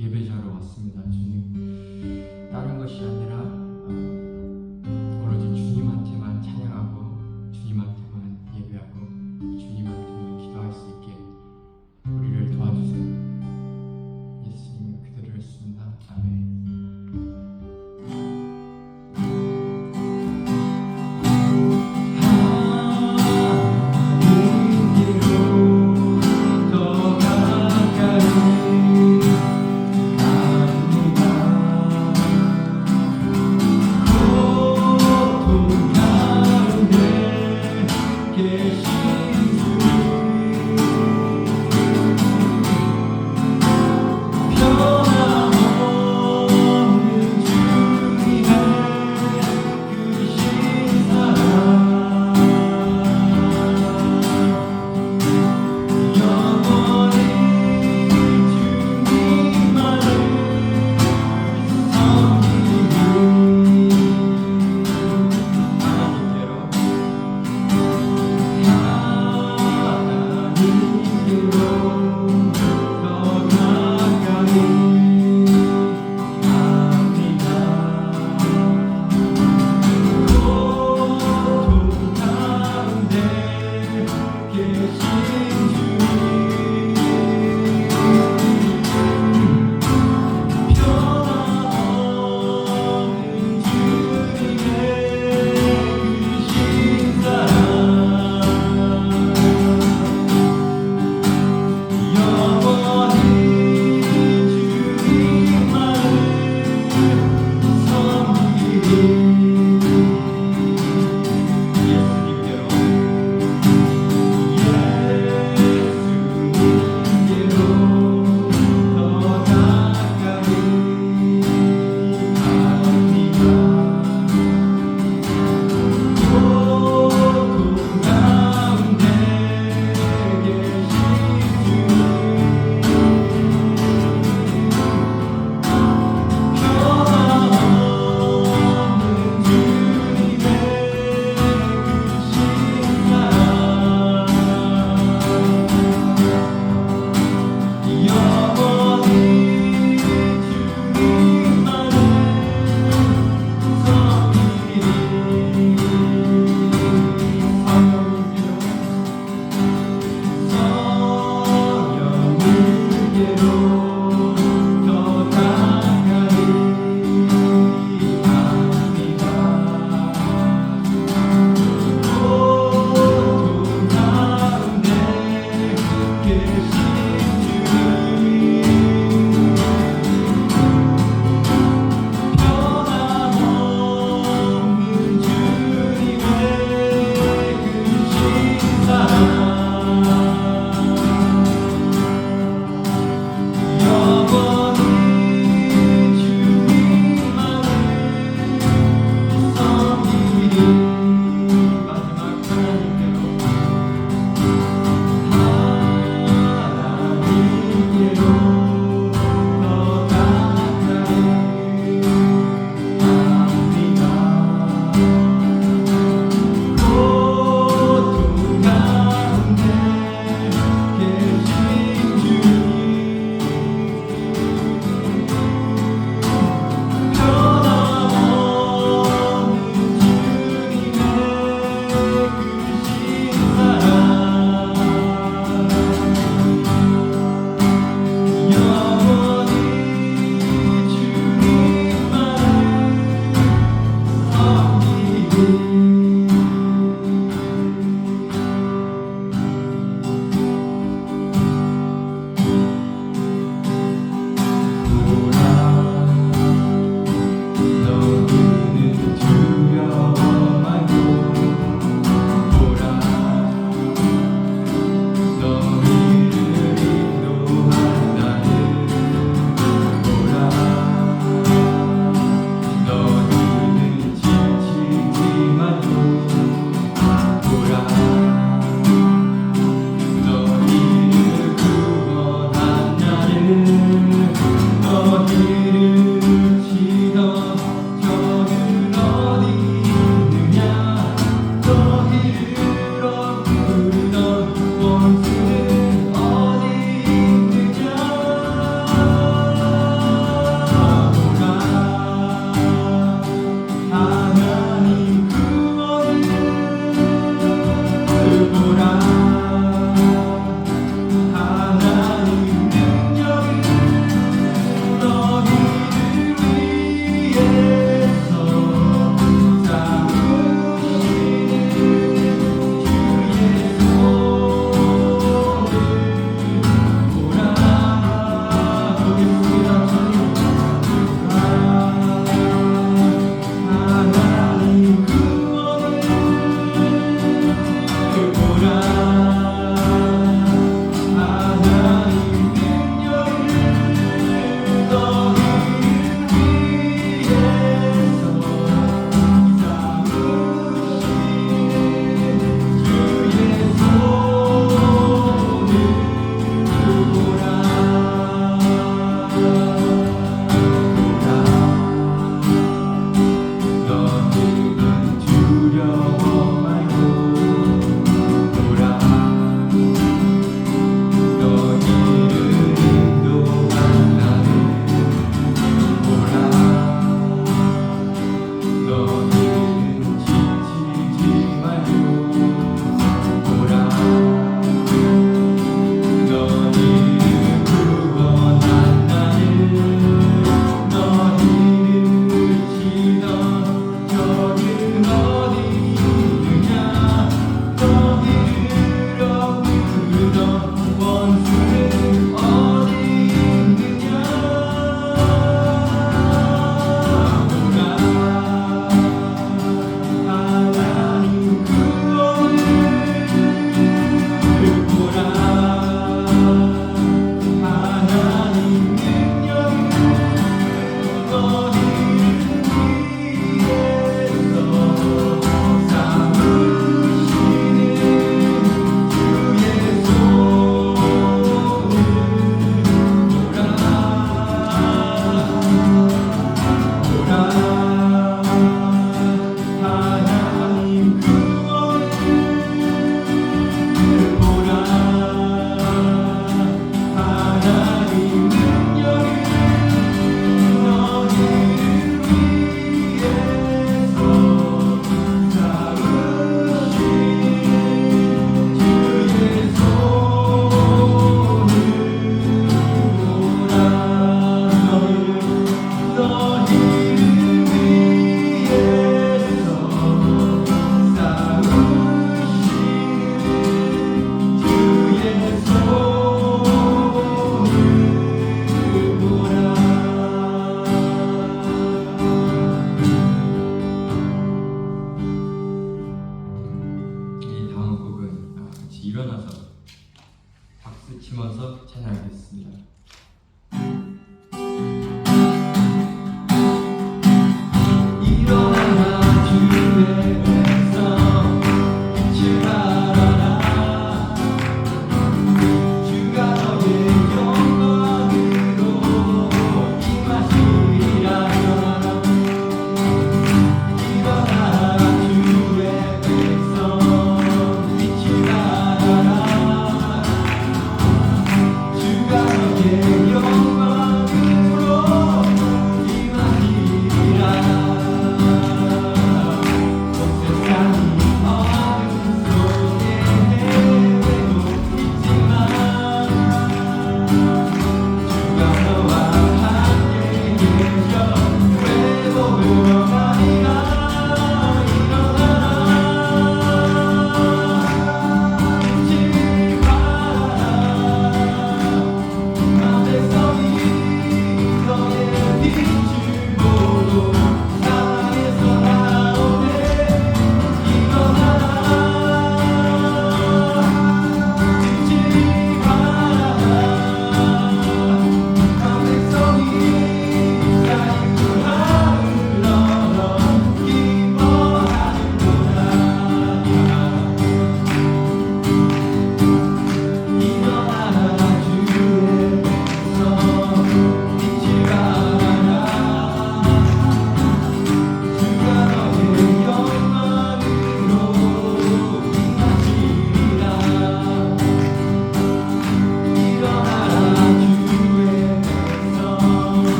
예배자로 왔습니다. 주님, 다른 것이 아니라 오로지 주님한테만 찬양하고 주님한테만 예배하고 주님한테만 기도할 수 있게 우리를 도와주세요. 예수님의 그대로 했습니다. 아멘.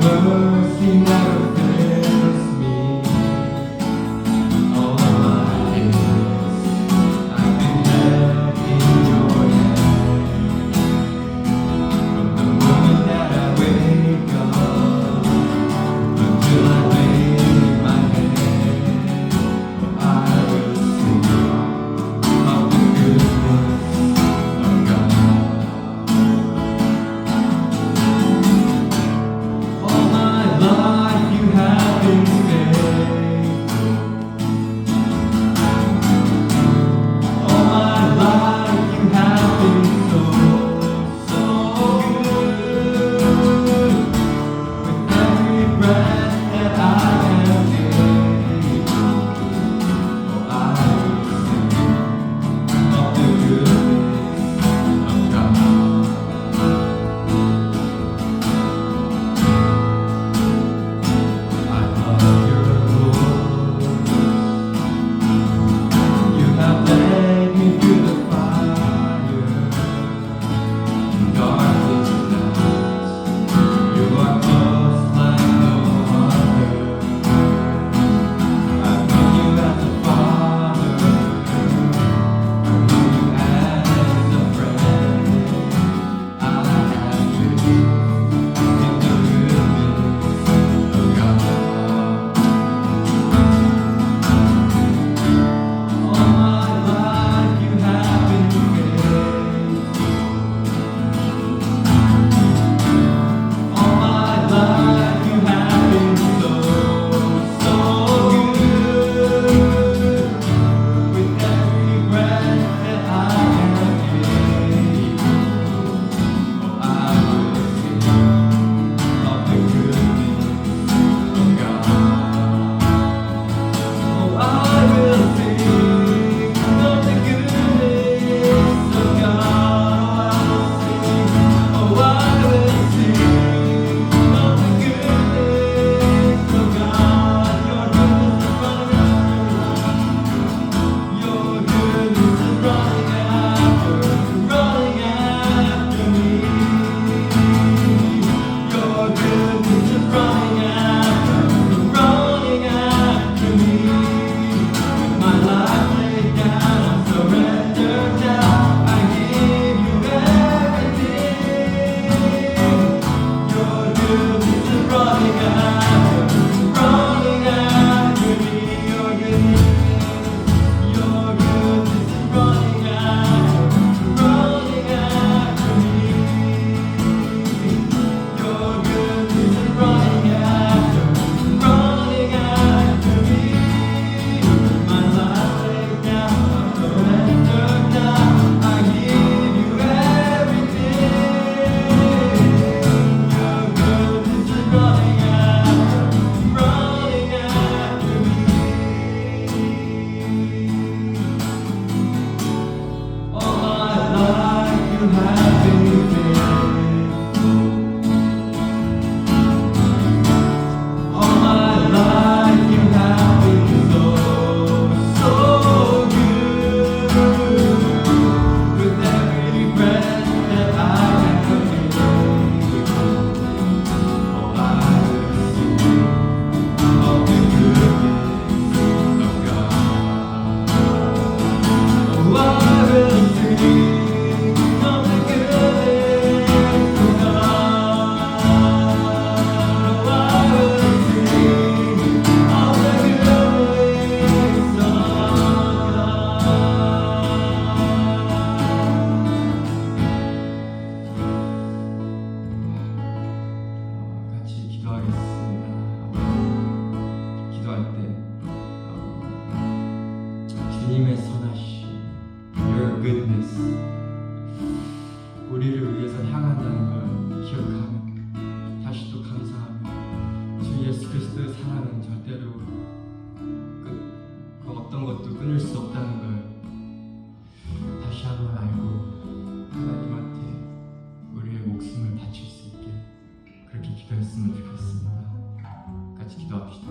mercy never fails me. All my days I've been held in your hand. From the moment that I wake up until I lay my head, I will sing of the goodness of God. All my life you have been faithful. All my life you have been so, so good. With every breath that I am able, oh, I will sing of the goodness of God. I love your voice. You have led me through the fire, darkest nights. You are close like no other. I've known you as a father. I've known you as a friend. I have lived in the goodness of God. All my life you have been faithful. All my life you have been so, so good. With every breath that I am able, oh, I will sing of the goodness of God. Oh, I will sing of the goodness of God. Oh, I will sing of the goodness of God. Your goodness is running after me. Your goodness is running after me. With my life laid down, I'm surrendered now. I give you everything. Your goodness is running after me. Your goodness is running after me. Your goodness is running after me. My life laid down, I'm surrendered now. I give you everything. Your goodness is running after me. All my life you have been faithful. All my life you have been so, so good. With every breath that I am able, oh, I will sing of the goodness of God. Oh, I will sing of the goodness of God. Oh, I will sing of the goodness of God. 같이 기도하겠습니다. 기도할 때 주님의 선하심, Your goodness, 우리를 위해서 향한다는 걸 기억하며 다시 또 감사하며 주 예수 그리스도의 사랑은 절대로 그 어떤 것도 끊을 수 없다는 걸 다시 한번 알고 하나님한테 우리의 목숨을 바칠 수 있게 그렇게 기도했으면 좋겠습니다. 같이 기도합시다.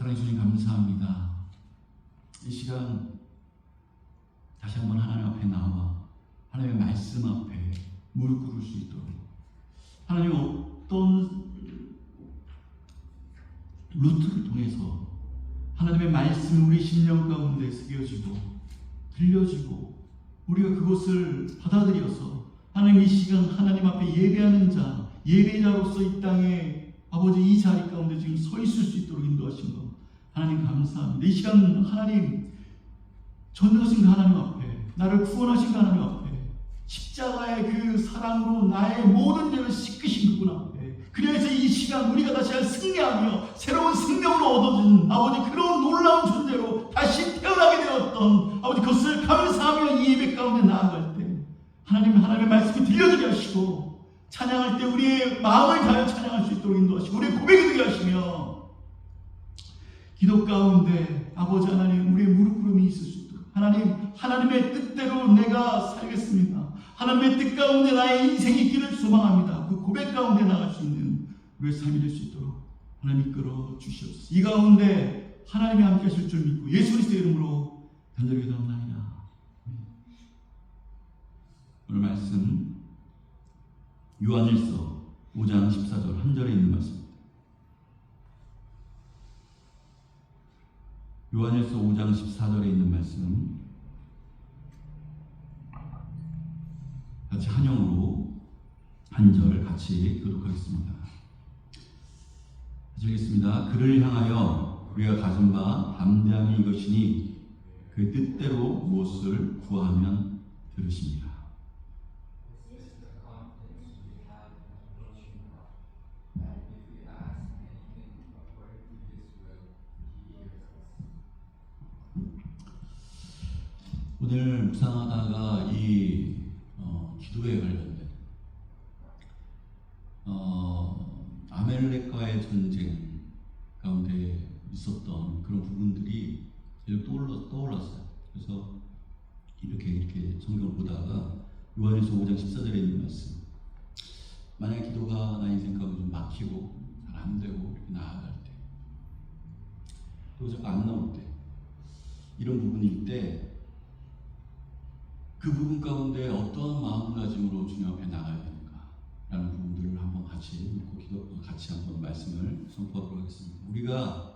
사랑해 주님 감사합니다. 이 시간 다시 한번 하나님 앞에 나와 하나님의 말씀 앞에 무릎 꿇을 수 있도록 하나님 어떤 루트를 통해서 하나님의 말씀이 우리 심령 가운데 새겨지고 들려지고 우리가 그것을 받아들여서 하나님 이 시간 하나님 앞에 예배하는 자, 예배자로서 이 땅에 아버지 이 자리 가운데 지금 서 있을 수 있도록 인도하신 것 하나님 감사합니다. 이 시간 하나님 전능하신 하나님 앞에 나를 구원하신 하나님 앞에 십자가의 그 사랑으로 나의 모든 죄를 씻으신 그분 앞에 그래서 이 시간 우리가 다시 승리하며 새로운 생명으로 얻어진 아버지 그런 놀라운 존재로 다시 태어나게 되었던 아버지 그것을 감사하며 이 예배 가운데 나아갈 때 하나님의 말씀이 들려지게 하시고 찬양할 때 우리의 마음을 다하여 찬양할 수 있도록 인도하시고 우리의 고백이 되게 하시며 기도 가운데 아버지 하나님 우리의 무릎 꿇음이 있을 수 있도록 하나님의 뜻대로 내가 살겠습니다. 하나님의 뜻 가운데 나의 인생이 있기를 소망합니다. 그 고백 가운데 나갈 수 있는 우리의 삶이 될 수 있도록 하나님 이끌어 주시옵소서. 이 가운데 하나님이 함께 하실 줄 믿고 예수 그리스도의 이름으로 간절히 기도합니다. 오늘 말씀 요한일서 5장 14절 한 절에 있는 말씀입니다. 요한일서 5장 14절에 있는 말씀 같이 한영으로 한 절 같이 교독하겠습니다. 같이 읽겠습니다. 그를 향하여 우리가 가진 바 담대함이 이것이니 그 뜻대로 무엇을 구하면 들으십니다. 오늘 묵상하다가 이 기도에 관련된 아멜렉과의 전쟁 가운데 있었던 그런 부분들이 계속 떠올랐어요. 그래서 이렇게 성경을 보다가 요한일서 5장 14절에 있는 말씀 만약 기도가 나 인생 가운데 좀 막히고 잘 안 되고 이렇게 나아갈 때 또 자꾸 안 나올 때 이런 부분일 때 그 부분 가운데 어떠한 마음가짐으로 주님 앞에 나가야 되는가 라는 부분들을 한번 같이 놓고 같이 한번 말씀을 선포하도록 하겠습니다. 우리가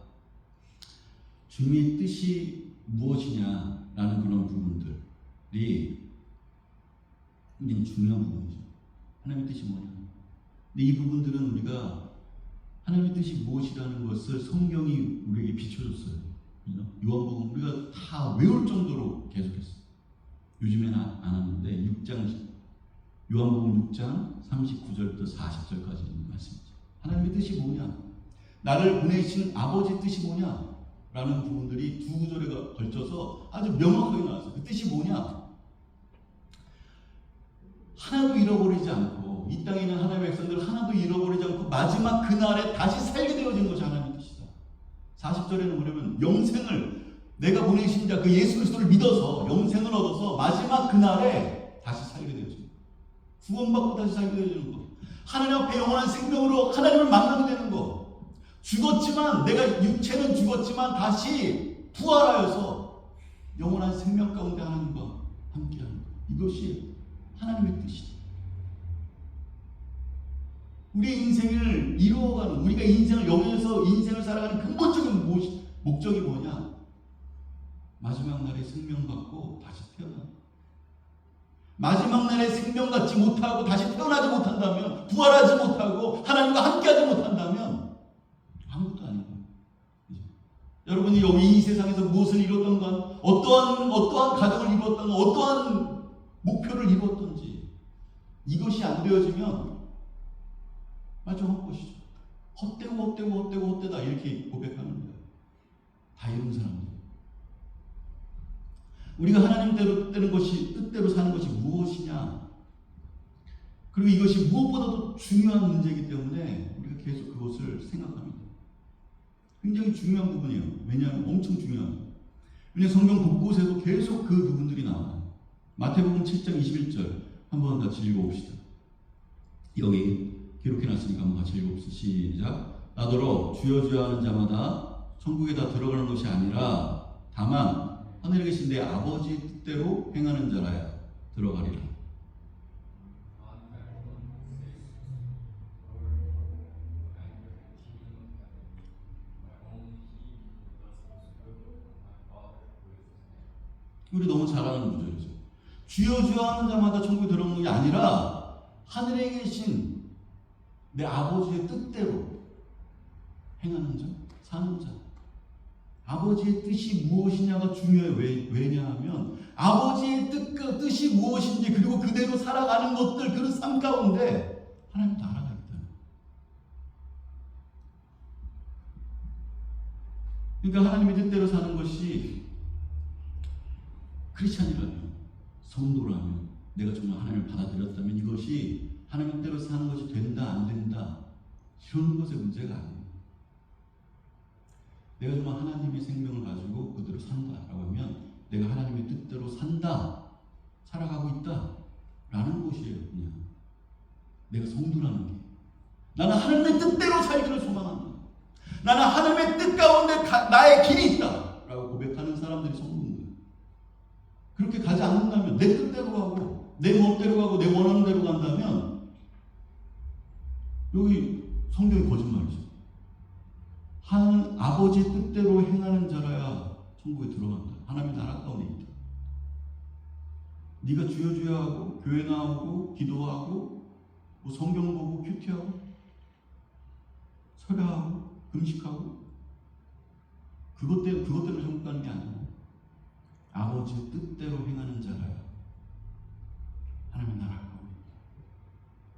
주님의 뜻이 무엇이냐라는 그런 부분들이 굉장히 중요한 부분이죠. 하나님의 뜻이 뭐냐. 근데 이 부분들은 우리가 하나님의 뜻이 무엇이라는 것을 성경이 우리에게 비춰줬어요. 요한복음 우리가 다 외울 정도로 계속했어요. 요즘에는 안 하는데 요한복음 6장 39절부터 40절까지 있는 말씀이죠. 하나님의 뜻이 뭐냐? 나를 보내신 아버지 뜻이 뭐냐? 라는 부분들이 두 구절에 걸쳐서 아주 명확하게 나왔어요. 그 뜻이 뭐냐? 하나도 잃어버리지 않고 이 땅에 있는 하나님의 백성들 하나도 잃어버리지 않고 마지막 그날에 다시 살게 되어진 것이 하나님의 뜻이다. 40절에는 뭐냐면 영생을 내가 보내신 자 그 예수 그리스도를 믿어서 영생을 얻어서 마지막 그날에 다시 살게 되어집니다. 구원받고 다시 살게 되어지는 것. 하나님 앞에 영원한 생명으로 하나님을 만나게 되는 것. 죽었지만 내가 육체는 죽었지만 다시 부활하여서 영원한 생명 가운데 하나님과 함께하는 것. 이것이 하나님의 뜻이다. 우리의 인생을 이루어가는 우리가 인생을 여기에서 인생을 살아가는 근본적인 목적이 뭐냐? 마지막 날에 생명 받고 다시 태어나. 마지막 날에 생명 갖지 못하고 다시 태어나지 못한다면, 부활하지 못하고 하나님과 함께하지 못한다면 아무것도 아닌 거예요. 여러분이 여기 이 세상에서 무엇을 이뤘던 건, 어떠한 가정을 이뤘던 건, 어떠한 목표를 이뤘던지 이것이 안 되어지면 마저 헛것이죠. 헛되다 이렇게 고백하는 거예요. 다 이룬 사람들. 우리가 하나님대로 뜻대로 사는 것이 무엇이냐? 그리고 이것이 무엇보다도 중요한 문제이기 때문에 우리가 계속 그것을 생각합니다. 굉장히 중요한 부분이에요. 왜냐하면 엄청 중요한. 왜냐하면 성경 곳곳에도 계속 그 부분들이 나와요. 마태복음 7장 21절 한번 같이 읽어봅시다. 여기 기록해놨으니까 한번 같이 읽어봅시다. 시작. 나더러 주여 주여 하는 자마다 천국에 다 들어가는 것이 아니라 다만 하늘에 계신 내 아버지의 뜻대로 행하는 자라야 들어가리라. 우리 너무 잘 아는 구절이죠. 주여 주여 하는 자마다 천국에 들어오는 게 아니라 하늘에 계신 내 아버지의 뜻대로 행하는 자, 사는 자. 아버지의 뜻이 무엇이냐가 중요해요. 왜냐하면 아버지의 뜻이 무엇인지 그리고 그대로 살아가는 것들, 그 삶 가운데 하나님 나라가 있다. 그러니까 하나님의 뜻대로 사는 것이 크리스찬이라면, 성도라면, 내가 정말 하나님을 받아들였다면 이것이 하나님 뜻대로 사는 것이 된다 안 된다 이런 것의 문제가 아니에요. 내가 정말 하나님의 생명을 가지고 그대로 산다라고 하면 내가 하나님의 뜻대로 산다, 살아가고 있다라는 것이에요. 그냥 내가 성도라는 게, 나는 하나님의 뜻대로 살기를 소망한다. 나는 하나님의 뜻 가운데 나의 길이 있다라고 고백하는 사람들이 성도입니다. 그렇게 가지 않는다면, 내 뜻대로 가고 내 멋대로 가고 내 원하는 대로 간다면 여기 성경이 거짓말이죠. 한 아버지의 뜻대로 행하는 자라야 천국에 들어간다. 하나님의 나라 가운데 있다. 네가 주여 주여 하고 교회 나오고 기도하고 뭐 성경 보고 큐티하고 설교하고 금식하고 그것 때문에 천국 가는 게 아니야. 아버지의 뜻대로 행하는 자라야 하나님의 나라가 가운데 있다.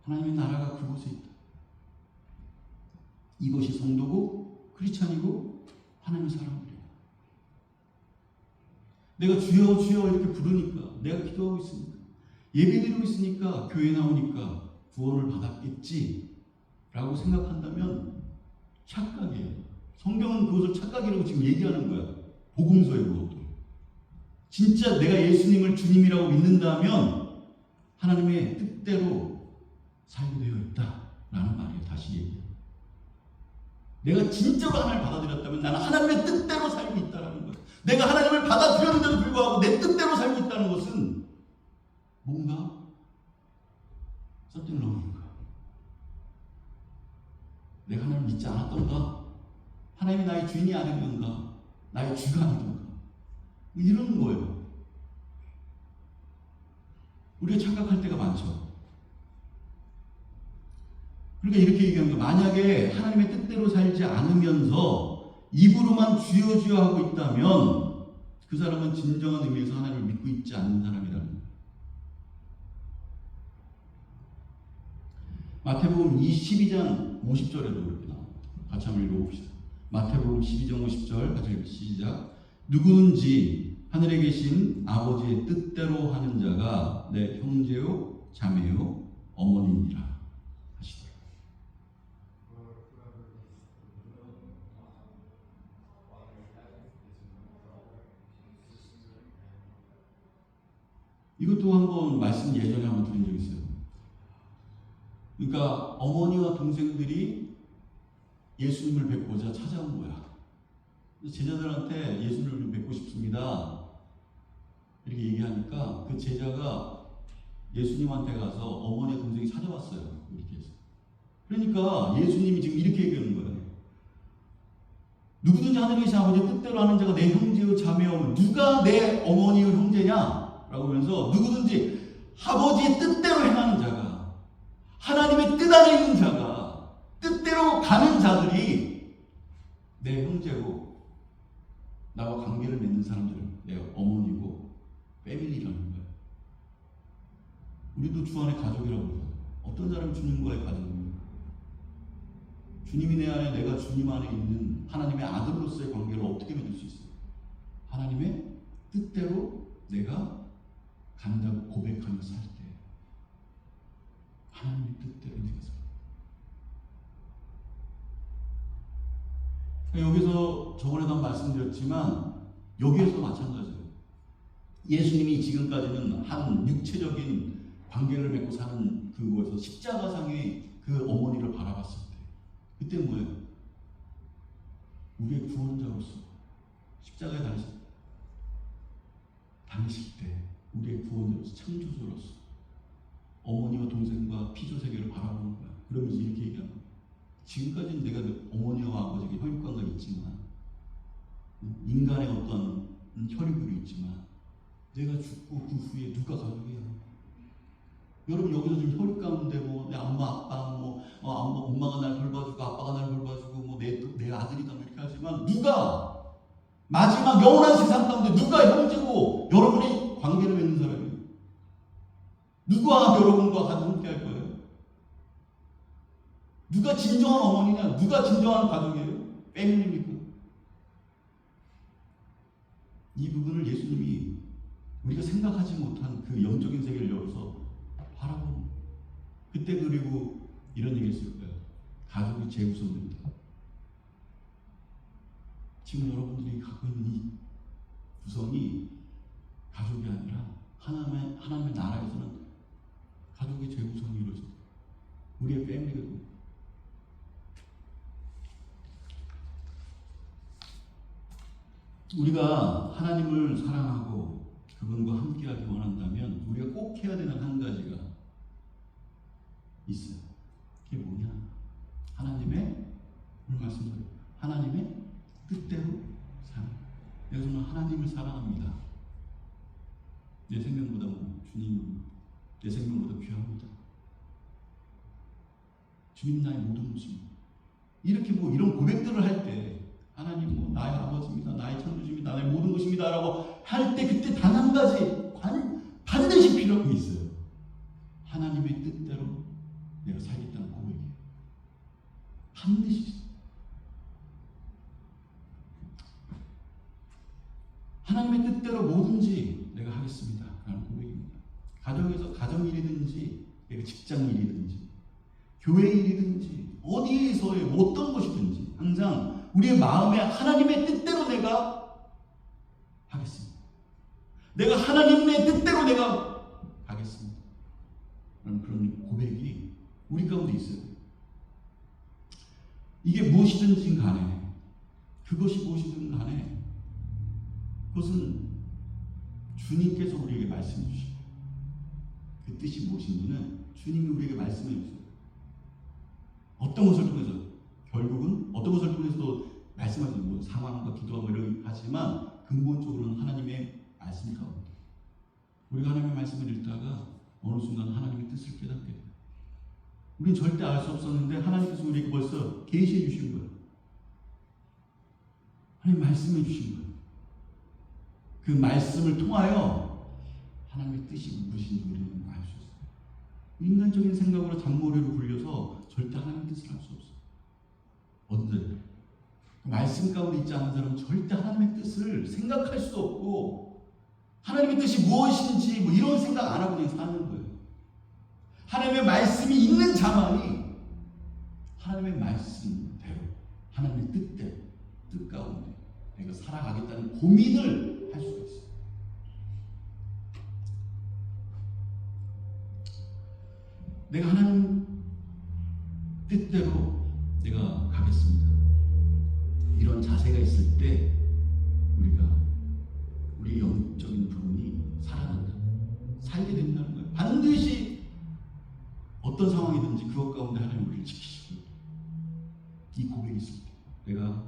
하나님의 나라가 그곳에 있다. 이것이 성도고 크리스찬이고 하나님의 사람들이에요. 내가 주여 주여 이렇게 부르니까, 내가 기도하고 있으니까, 예배드리고 있으니까, 교회 나오니까 구원을 받았겠지 라고 생각한다면 착각이에요. 성경은 그것을 착각이라고 지금 얘기하는 거야. 복음서에 그것도. 진짜 내가 예수님을 주님이라고 믿는다면 하나님의 뜻대로 살게 되어 있다라는 말이에요. 다시 얘기해요. 내가 진짜로 하나님을 받아들였다면 나는 하나님의 뜻대로 살고 있다는 거예요. 내가 하나님을 받아들였는데도 불구하고 내 뜻대로 살고 있다는 것은 뭔가 something wrong인가? 내가 하나님을 믿지 않았던가? 하나님이 나의 주인이 아니던가? 나의 주가 아니던가? 이런 거예요. 우리가 착각할 때가 많죠. 그러니까 이렇게 얘기하는 거예요. 만약에 하나님의 뜻대로 살지 않으면서 입으로만 주여 주여 하고 있다면 그 사람은 진정한 의미에서 하나님을 믿고 있지 않는 사람이라는 거예요. 마태복음 12장 50절에도 그렇게 나옵니다. 같이 한번 읽어봅시다. 마태복음 12장 50절 같이 읽읍시다. 시작. 누구든지 하늘에 계신 아버지의 뜻대로 하는 자가 내 형제요 자매요 어머니니라 하시더라. 이것도 한번 말씀 예전에 한번 드린 적 있어요. 그러니까 어머니와 동생들이 예수님을 뵙고자 찾아온 거야. 제자들한테 예수님을 좀 뵙고 싶습니다. 이렇게 얘기하니까 그 제자가 예수님한테 가서 어머니와 동생이 찾아왔어요. 이렇게 해서. 그러니까 예수님이 지금 이렇게 얘기하는 거예요. 누구든지 하늘에 계신 아버지의 뜻대로 하는 자가 내 형제요 자매요. 누가 내 어머니요 형제냐? 라고 하면서 누구든지 아버지의 뜻대로 행하는 자가, 하나님의 뜻 안에 있는 자가, 뜻대로 가는 자들이 내 형제고 나와 관계를 맺는 사람들은 내 어머니고 패밀리라는 거예요. 우리도 주 안에 가족이라고 해요. 어떤 사람이 주님과의 가족입니까? 주님이 내 안에, 내가 주님 안에 있는 하나님의 아들로서의 관계를 어떻게 맺을 수 있어요? 하나님의 뜻대로 내가 간다고 고백하며 살 때, 하나님의 뜻대로 내가 살 때. 여기서 저번에도 한 말씀드렸지만 여기에서 마찬가지예요. 예수님이 지금까지는 한 육체적인 관계를 맺고 사는 그곳에서 십자가상의 그 어머니를 바라봤을 때, 그때 뭐예요? 우리의 구원자로서 십자가에 당하실 때 우리의 구원자로서 창조주로서 어머니와 동생과 피조세계를 바라보는 거야. 그러면서 이렇게 얘기하는 거야. 지금까지는 내가 어머니와 아버지에게 혈육관계가 있지만 인간의 어떤 혈육으로 있지만 내가 죽고 그 후에 누가 가족이야? 여러분 여기서 지금 혈육 가운데 뭐 내 엄마 아빠 엄마가 날 돌봐주고 아빠가 날 돌봐주고 뭐 내 아들이다 뭐 이렇게 하지만 누가 마지막 영원한 세상 가운데 누가 형제고 여러분이 관계를 맺는 사람이에요? 누가 여러분과 함께 할 거예요? 누가 진정한 어머니냐? 누가 진정한 가족이에요? 패밀리입니까? 이 부분을 예수님이 우리가 생각하지 못한 그 영적인 세계를 열어서 바라보는 그때 그리고 이런 얘기 했을 거예요. 가족이 제우선입니다. 지금 여러분들이 갖고 있는 이 구성이 가족이 아니라 하나님의 나라에서는 가족의 제우선이 이루어집니다. 우리의 패밀리가 됩니다. 우리가 하나님을 사랑하고 그분과 함께하기 원한다면 우리가 꼭 해야 되는 한 가지가 있어요. 그게 뭐냐? 하나님의 오늘 말씀드려요. 하나님의 뜻대로 사랑. 내가 정말 하나님을 사랑합니다. 내 생명보다 주님 내 생명보다 귀합니다. 주님 나의 모든 것입니다. 이렇게 이런 고백들을 할 때 하나님 나의 아버지입니다. 나의 창조주입니다. 나의 모든 것입니다. 라고 할 때 그때 단 한 가지 반드시 필요한 게 있어요. 하나님의 뜻대로 내가 살겠다는 고백이에요. 반드시 있어요. 하나님의 뜻대로 뭐든지 내가 하겠습니다. 라는 고백입니다. 가정에서 가정일이든지 내가 직장일이든지 교회 일이든지 어디에서의 어떤 것이든지 항상 우리의 마음에 하나님의 뜻대로 내가 하겠습니다. 내가 하나님의 뜻대로 내가 가겠습니다. 라는 그런 고백이 우리 가운데 있어요. 이게 무엇이든지 간에 그것이 무엇이든 간에 그것은 주님께서 우리에게 말씀해 주시고 그 뜻이 무엇인지는 주님이 우리에게 말씀해 주세요. 어떤 것을 통해서 결국은 어떤 것을 통해서도 말씀하시는 상황과 기도하고 이런 하지만 근본적으로는 하나님의 말씀 가운데 우리가 하나님의 말씀을 읽다가 어느 순간 하나님의 뜻을 깨닫게 돼요. 우리는 절대 알 수 없었는데 하나님께서 우리에게 벌써 계시해 주신 거예요. 하나님 말씀해 주신 거예요. 그 말씀을 통하여 하나님의 뜻이 무엇인지 우리는 알 수 있어요. 인간적인 생각으로 잔머리로 굴려서 절대 하나님의 뜻을 알 수 없어요. 언제? 말씀 가운데 있지 않은 사람은 절대 하나님의 뜻을 생각할 수도 없고 하나님의 뜻이 무엇인지 이런 생각 안 하고 그냥 사는 거예요. 하나님의 말씀이 있는 자만이 하나님의 말씀대로 하나님의 뜻대로 뜻 가운데 내가 살아가겠다는 고민을 할 수가 있어요. 내가 하나님 뜻대로 내가 가겠습니다. 이런 자세가 있을 때 우리 영적인 부분이 살아난다. 살게 된다는 거예요. 반드시 어떤 상황이든지 그것 가운데 하나님 우리를 지키시고 이 고백이 있을 때 내가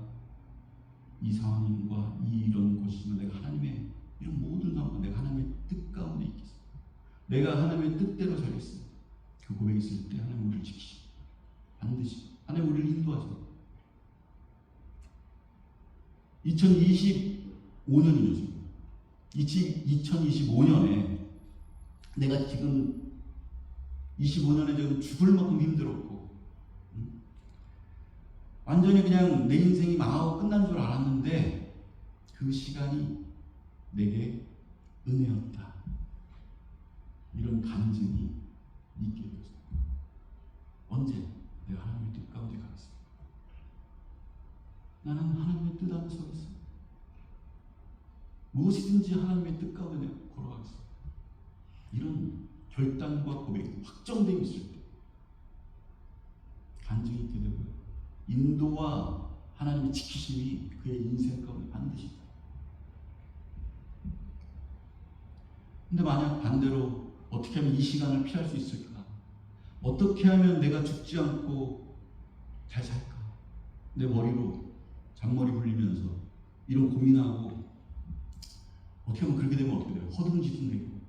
이 상황과 이런 것이지만 내가 하나님의 이런 모든 상황과 내가 하나님의 뜻 가운데 있겠습니다. 내가 하나님의 뜻대로 살겠습니다. 그 고백이 있을 때 하나님 우리를 지키시고 반드시 하나님 우리를 인도하십니다. 2025년이죠 지금. 2025년에 내가 지금 25년에 지금 죽을 만큼 힘들었고 완전히 그냥 내 인생이 망하고 끝난 줄 알았는데 그 시간이 내게 은혜였다. 이런 간증이 있게 되었습니다. 언제? 내가 하나님의 뜻 가운데 가겠습니다. 나는 하나님의 뜻 안에 서겠습니다. 무엇이든지 하나님의 뜻 가운데 내가 걸어가겠습니다. 이런 결단과 고백이 확정되어 있을 때 간증이 있게 되고요. 인도와 하나님의 지키심이 그의 인생 가운데 반드시 있다. 근데 만약 반대로 어떻게 하면 이 시간을 피할 수 있을까? 어떻게 하면 내가 죽지 않고 잘 살까? 내 머리로 잔머리 굴리면서 이런 고민하고 어떻게 하면 그렇게 되면 어떻게 돼요? 허둥지둥되고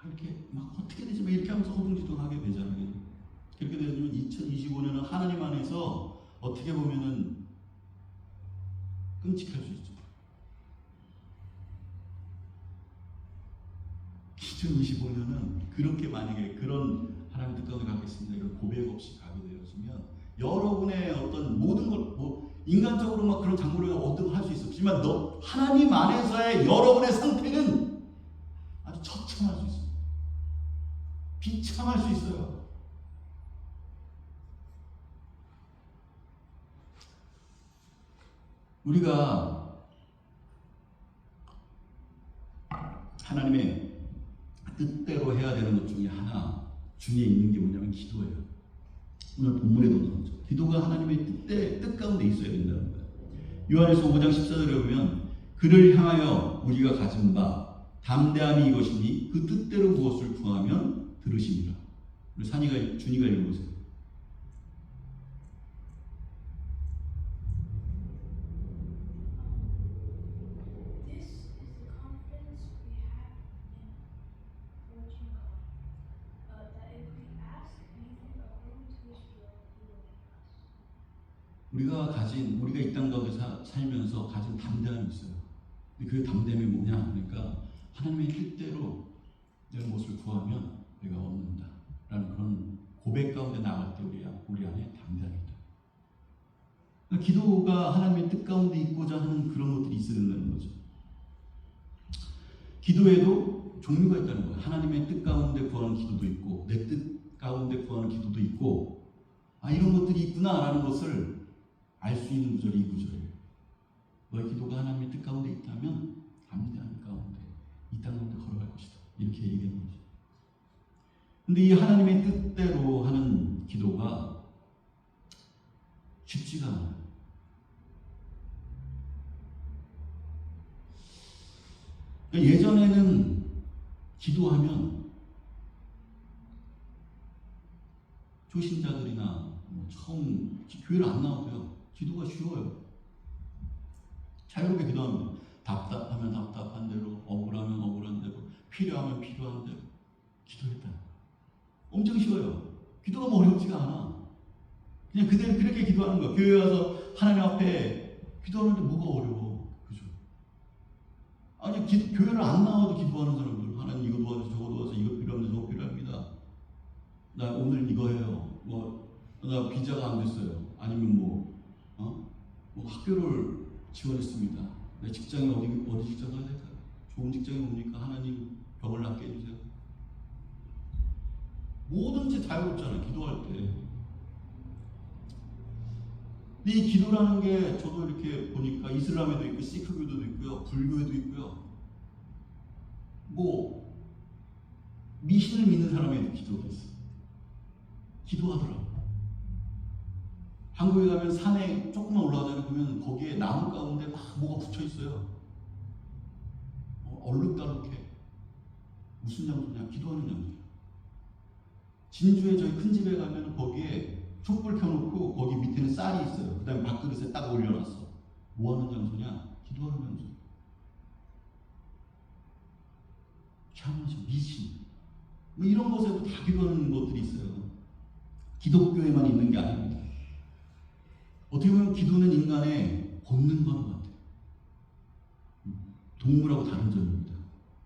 이렇게 막 어떻게 되지? 막 이렇게 하면서 허둥지둥하게 되잖아요. 그렇게 되면 2025년은 하나님 안에서 어떻게 보면은 끔찍할 수 있죠. 2025년은 그렇게 만약에 그런 하나님 뜻가운데 가겠습니다. 이런 고백 없이 가게 되었으면 여러분의 어떤 모든 걸 인간적으로 막 그런 장부를 어떤 걸 할 수 있었지만 하나님 안에서의 여러분의 상태는 아주 처참할 수 있어요. 비참할 수 있어요. 우리가 하나님의 뜻대로 해야 되는 것 중에 하나 중에 있는 게 뭐냐면 기도예요. 오늘 본문에도 나오죠. 기도가 하나님의 뜻 가운데 있어야 된다는 거예요. 요한일서 5장 14절에 보면 그를 향하여 우리가 가진 바 담대함이 이것이니 그 뜻대로 무엇을 구하면 들으시니라. 우리 준이가 읽어보세요. 우리가 이 땅 가운데 살면서 가진 담대함이 있어요. 근데 그 담대함이 뭐냐? 그러니까 하나님의 뜻대로 내가 무엇을 구하면 내가 얻는다 라는 그런 고백 가운데 나갈 때 우리 안에 담대함이 있다. 그러니까 기도가 하나님의 뜻 가운데 있고자 하는 그런 것들이 있어야 된다는 거죠. 기도에도 종류가 있다는 거예요. 하나님의 뜻 가운데 구하는 기도도 있고 내 뜻 가운데 구하는 기도도 있고 이런 것들이 있구나라는 것을 알 수 있는 구절이 이 구절이에요. 너의 기도가 하나님의 뜻 가운데 있다면 담대한 가운데 이 땅 가운데 걸어갈 것이다. 이렇게 얘기하는 거죠. 근데 이 하나님의 뜻대로 하는 기도가 쉽지가 않아요. 그러니까 예전에는 기도하면 초신자들이나 처음 교회를 안 나와도요. 기도가 쉬워요. 자유롭게 기도하면 답답하면 답답한 대로, 억울하면 억울한 대로, 필요하면 필요한 대로 기도했다. 엄청 쉬워요. 기도가 뭐 어렵지가 않아. 그냥 그대로 그렇게 기도하는 거야. 교회 와서 하나님 앞에 기도하는데 뭐가 어려워. 그죠? 아니 교회를 안 나와도 기도하는 사람들, 하나님 이거 도와주세요, 저거 도와주세요, 이거 필요합니다, 저거 필요합니다. 나 오늘 이거 해요. 나 비자가 안 됐어요. 아니면 뭐 학교를 지원했습니다. 내 직장이 어디 직장 가야 될까요? 좋은 직장이 뭡니까? 하나님 병을 낫게 해주세요. 뭐든지 자유롭잖아요. 기도할 때. 근데 이 기도라는 게 저도 이렇게 보니까 이슬람에도 있고 시크교도도 있고요. 불교에도 있고요. 미신을 믿는 사람에도 기도가 있어요. 기도하더라고요. 한국에 가면 산에 조금만 올라가다 보면 거기에 나무 가운데 막 뭐가 붙여 있어요. 얼룩달룩해. 무슨 장소냐? 기도하는 장소야. 진주에 저희 큰 집에 가면 거기에 촛불 켜놓고 거기 밑에는 쌀이 있어요. 그 다음에 밥그릇에 딱 올려놨어. 뭐 하는 장소냐? 기도하는 장소. 참으시 미신. 이런 곳에도 다 기도하는 것들이 있어요. 기독교에만 있는 게 아닙니다. 어떻게 보면 기도는 인간의 본능과도 같아요. 동물하고 다른 점입니다.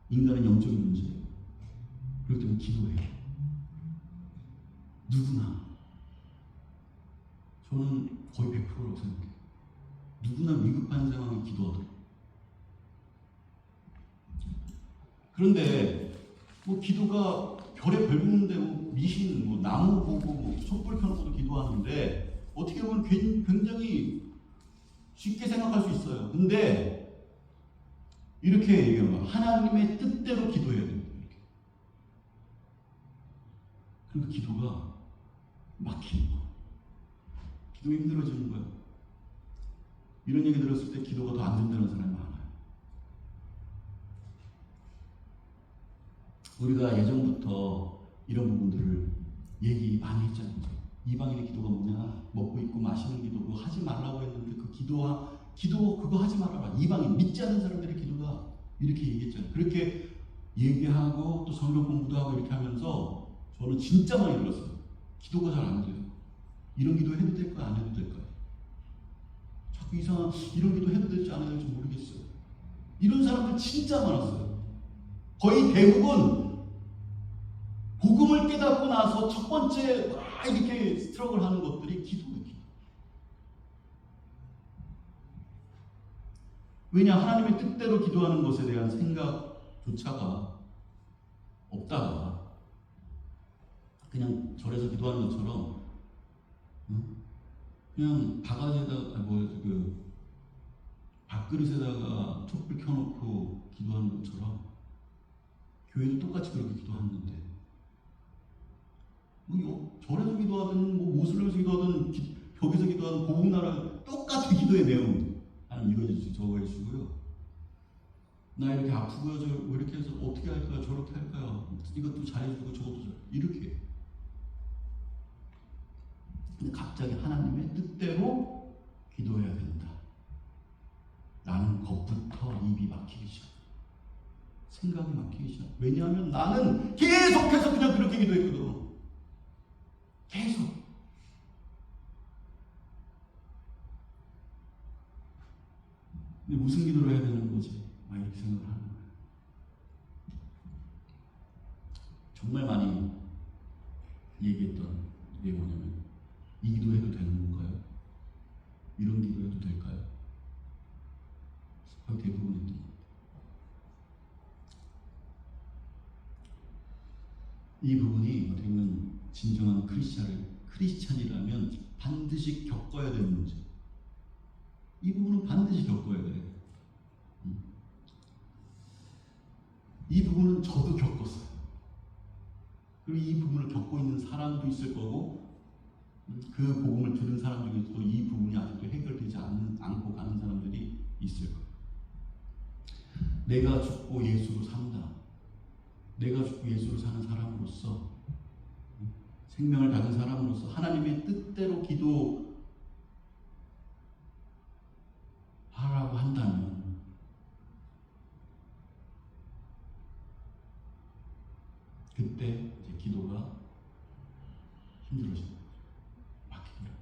인간은 영적인 문제예요. 그렇기 때문에 기도해요. 누구나. 저는 거의 100%라고 생각해요. 누구나 위급한 상황에 기도하더라고요. 그런데 기도가 별의 별 보는데 미신, 나무 보고 촛불 켜놓고도 기도하는데 어떻게 보면 굉장히 쉽게 생각할 수 있어요. 근데 이렇게 얘기하는 거야. 하나님의 뜻대로 기도해야 됩니다. 이렇게. 그러니까 기도가 막히는 거야. 좀 힘들어지는 거야. 이런 얘기 들었을 때 기도가 더 안 된다는 사람이 많아요. 우리가 예전부터 이런 부분들을 얘기 많이 했잖아요. 이방인의 기도가 뭐냐? 먹고 입고 마시는 기도 그거 하지 말라고 했는데 그 기도 그거 하지 말아라. 이방인 믿지 않는 사람들의 기도다. 이렇게 얘기했잖아요. 그렇게 얘기하고 또 성경 공부도 하고 이렇게 하면서 저는 진짜 많이 들었어요. 기도가 잘 안 돼요. 이런 기도 해도 될까요? 안 해도 될까요? 자꾸 이상한 이런 기도 해도 될지 안 해도 될지 모르겠어요. 이런 사람들 진짜 많았어요. 거의 대부분 복음을 깨닫고 나서 첫 번째 막 이렇게 스트럭을 하는 것들이 기도예요. 기도. 왜냐? 하나님의 뜻대로 기도하는 것에 대한 생각조차가 없다가 그냥 절에서 기도하는 것처럼 그냥 바가지에다가 밥그릇에다가 촛불 켜놓고 기도하는 것처럼 교회도 똑같이 그렇게 기도하는데 절에서 기도하든 모슬림에서 기도하든 벽에서 기도하든 고국나라 똑같은 기도의 내용 하나님 이거 저거 해주시고요. 나 이렇게 아프고요. 저 이렇게 해서 어떻게 할까요? 저렇게 할까요? 이것도 잘해주고 저것도 이렇게. 근데 갑자기 하나님의 뜻대로 기도해야 된다. 나는 것부터 입이 막히기 시작. 생각이 막히기 시작. 왜냐하면 나는 계속해서 그냥 그렇게 기도했거든. 계속. 근데 무슨 기도를 해야 되는 거지? 막 이렇게 생각을 하는 거예요. 정말 많이 얘기했던 게 뭐냐면 이 기도해도 되는 건가요? 이런 기도해도 될까요? 거의 대부분 했던 것 같아요. 이 부분이 어떻게 보면 진정한 크리스찬이라면 반드시 겪어야 되는 문제. 이 부분은 반드시 겪어야 돼요. 이 부분은 저도 겪었어요. 그리고 이 부분을 겪고 있는 사람도 있을 거고 그 복음을 들은 사람 중에서도 이 부분이 아직도 해결되지 않고 가는 사람들이 있을 거예요. 내가 죽고 예수로 산다. 내가 죽고 예수로 사는 사람으로서 생명을 가진 사람으로서 하나님의 뜻대로 기도하라고 한다면 그때 이제 기도가 힘들어지는 거죠. 막히더라고요.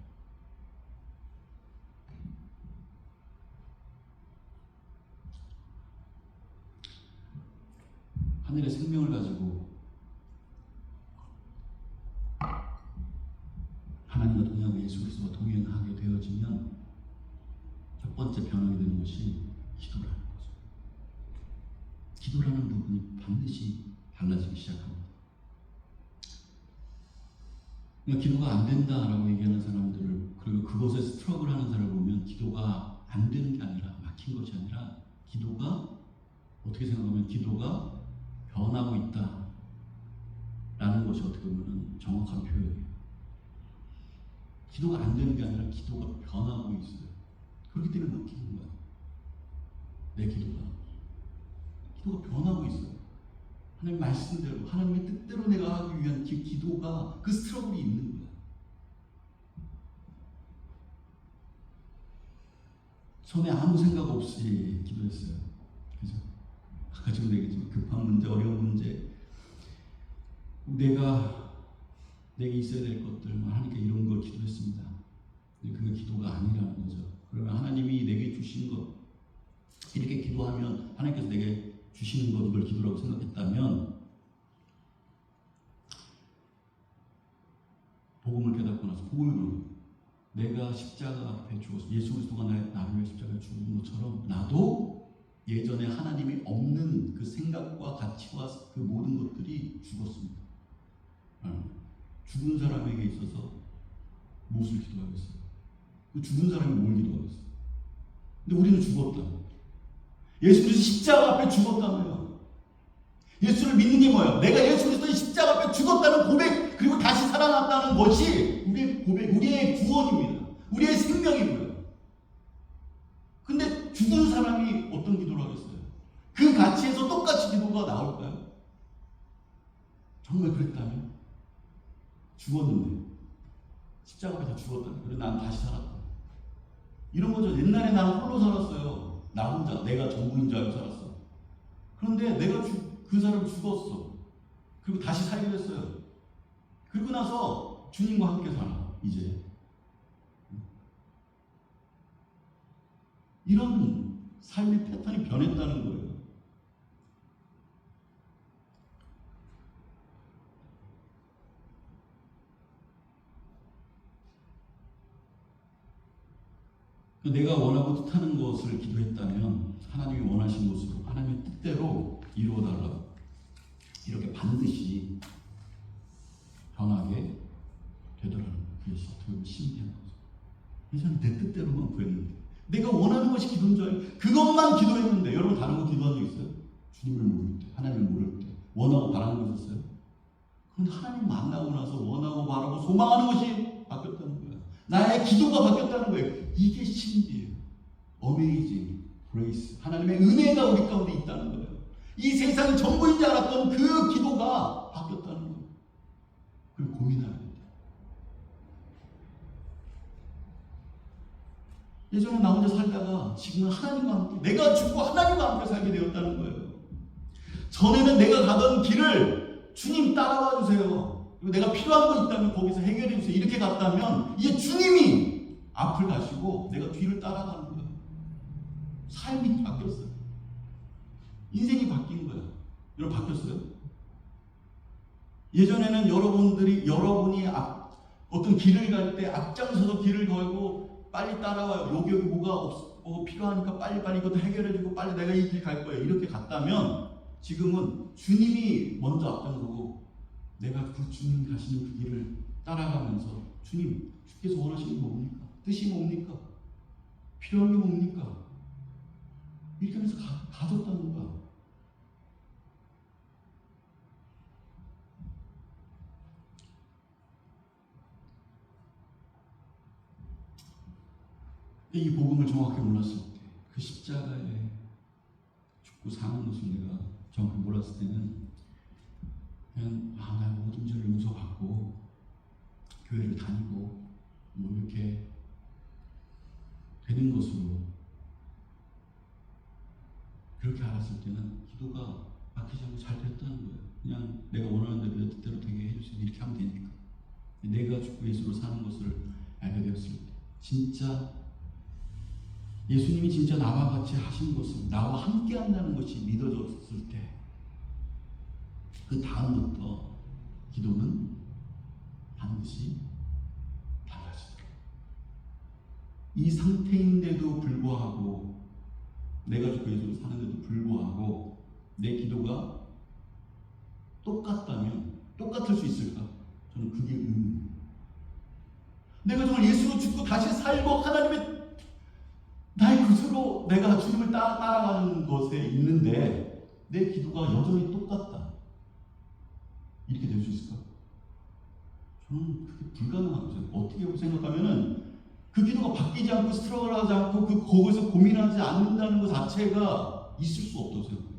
하늘의 생명을 가지고 하나님과 동행하고 예수 그리스도와 동행하게 되어지면 첫 번째 변하게 되는 것이 기도라는 거죠. 기도라는 부분이 반드시 달라지기 시작합니다. 그러니까 기도가 안 된다라고 얘기하는 사람들을 그리고 그것에 스트럭을 하는 사람을 보면 기도가 안 되는 게 아니라 막힌 것이 아니라 기도가 어떻게 생각하면 기도가 변하고 있다라는 것이 어떻게 보면 정확한 표현이에요. 기도가 안 되는 게 아니라 기도가 변하고 있어요. 그렇기 때문에 막히는 거야. 내 기도가 변하고 있어요. 하나님 말씀대로 하나님의 뜻대로 내가 하기 위한 기도가 그 스트러글이 있는 거야. 처음에 아무 생각 없이 기도했어요. 그죠? 아까 지금 얘기했지만 급한 문제, 어려운 문제, 내게 있어야 될 것들만 하니까 이런 걸 기도했습니다. 근데 그게 기도가 아니라는 거죠. 그러면 하나님이 내게 주신 것, 이렇게 기도하면 하나님께서 내게 주시는 것, 이걸 기도라고 생각했다면 복음을 깨닫고 나서 복음을 내가 십자가 앞에 죽어서 예수 그리스도가 나를 위해 십자가에 죽은 것처럼 나도 예전에 하나님이 없는 그 생각과 가치와 그 모든 것들이 죽었습니다. 죽은 사람에게 있어서 무엇을 기도하겠어요? 그 죽은 사람이 뭘 기도하겠어요? 근데 우리는 죽었다. 예수 그리스도 십자가 앞에 죽었다고요. 예수를 믿는 게 뭐예요? 내가 예수 그리스도의 십자가 앞에 죽었다는 고백, 그리고 다시 살아났다는 것이 우리의 고백, 우리의 구원입니다. 우리의 생명이고요. 근데 죽은 사람이 어떤 기도를 하겠어요? 그 가치에서 똑같이 기도가 나올까요? 정말 그랬다면? 죽었는데 십자가 앞에서 죽었다. 그리고 난 다시 살았다. 이런 거죠. 옛날에 나는 홀로 살았어요. 나 혼자. 내가 전부인 줄 알고 살았어. 그런데 내가 그 사람 죽었어. 그리고 다시 살게 됐어요. 그리고 나서 주님과 함께 살아. 이제. 이런 삶의 패턴이 변했다는 거예요. 내가 원하고 뜻하는 것을 기도했다면 하나님이 원하신 것으로 하나님의 뜻대로 이루어달라고 이렇게 반드시 변하게 되더라는 거예요. 그것이 어떻게 보면 신비한 거죠. 예전에 내 뜻대로만 구했는데 내가 원하는 것이 기도인 줄 알고 그것만 기도했는데 여러분 다른 거 기도한 적 있어요? 주님을 모를 때, 하나님을 모를 때 원하고 바라는 거 있었어요? 그런데 하나님 만나고 나서 원하고 바라고 소망하는 것이 바뀌었다는 거예요. 나의 기도가 바뀌었다는 거예요. 이게 신비예요. Amazing Grace. 하나님의 은혜가 우리 가운데 있다는 거예요. 이 세상이 전부인 줄 알았던 그 기도가 바뀌었다는 거예요. 그리고 고민하는 거예요. 예전에 나 혼자 살다가 지금은 하나님과 함께 내가 죽고 하나님과 함께 살게 되었다는 거예요. 전에는 내가 가던 길을 주님 따라와 주세요. 그리고 내가 필요한 거 있다면 거기서 해결해 주세요. 이렇게 갔다면 이제 주님이 앞을 가시고 내가 뒤를 따라가는 거예요. 삶이 바뀌었어요. 인생이 바뀐 거예요. 여러분 바뀌었어요? 예전에는 여러분이 어떤 길을 갈 때 앞장서서 길을 걸고 빨리 따라와요. 여기 뭐가 필요하니까 빨리 이것도 해결해주고 빨리 내가 이 길 갈 거예요. 이렇게 갔다면 지금은 주님이 먼저 앞장서고 내가 그 주님 가시는 그 길을 따라가면서 주님, 주께서 원하시는 게 뭡니까? 뜻이 뭡니까? 필요한 게 뭡니까? 이렇게 하면서 가졌다는 거야. 이 복음을 정확히 몰랐을 때, 그 십자가에 죽고 사는 것을 내가 정확히 몰랐을 때는 그냥 나 모든 죄를 용서받고 교회를 다니고 뭐 이렇게 되는 것으로 그렇게 알았을 때는 기도가 막히지 않고 잘 됐다는 거예요. 그냥 내가 원하는 대로 내 뜻대로 되게 해주세요. 이렇게 하면 되니까. 내가 죽고 예수로 사는 것을 알게 되었을 때 진짜 예수님이 진짜 나와 같이 하신 것을 나와 함께 한다는 것이 믿어졌을 때 그 다음부터 기도는 반드시 달라지더라고요. 이 상태인데도 불구하고 내가 죽고 예수로 사는데도 불구하고 내 기도가 똑같다면 똑같을 수 있을까? 저는 그게 의문이에요. 내가 정말 예수로 죽고 다시 살고 하나님의 나의 구주로 내가 주님을 따라가는 것에 있는데 내 기도가 여전히 똑같다. 이렇게 될 수 있을까? 저는 그게 불가능하다고 생각해요. 어떻게 생각하면은 그 기도가 바뀌지 않고 스트러글하지 않고 거기서 고민하지 않는다는 것 자체가 있을 수 없다고 생각해요.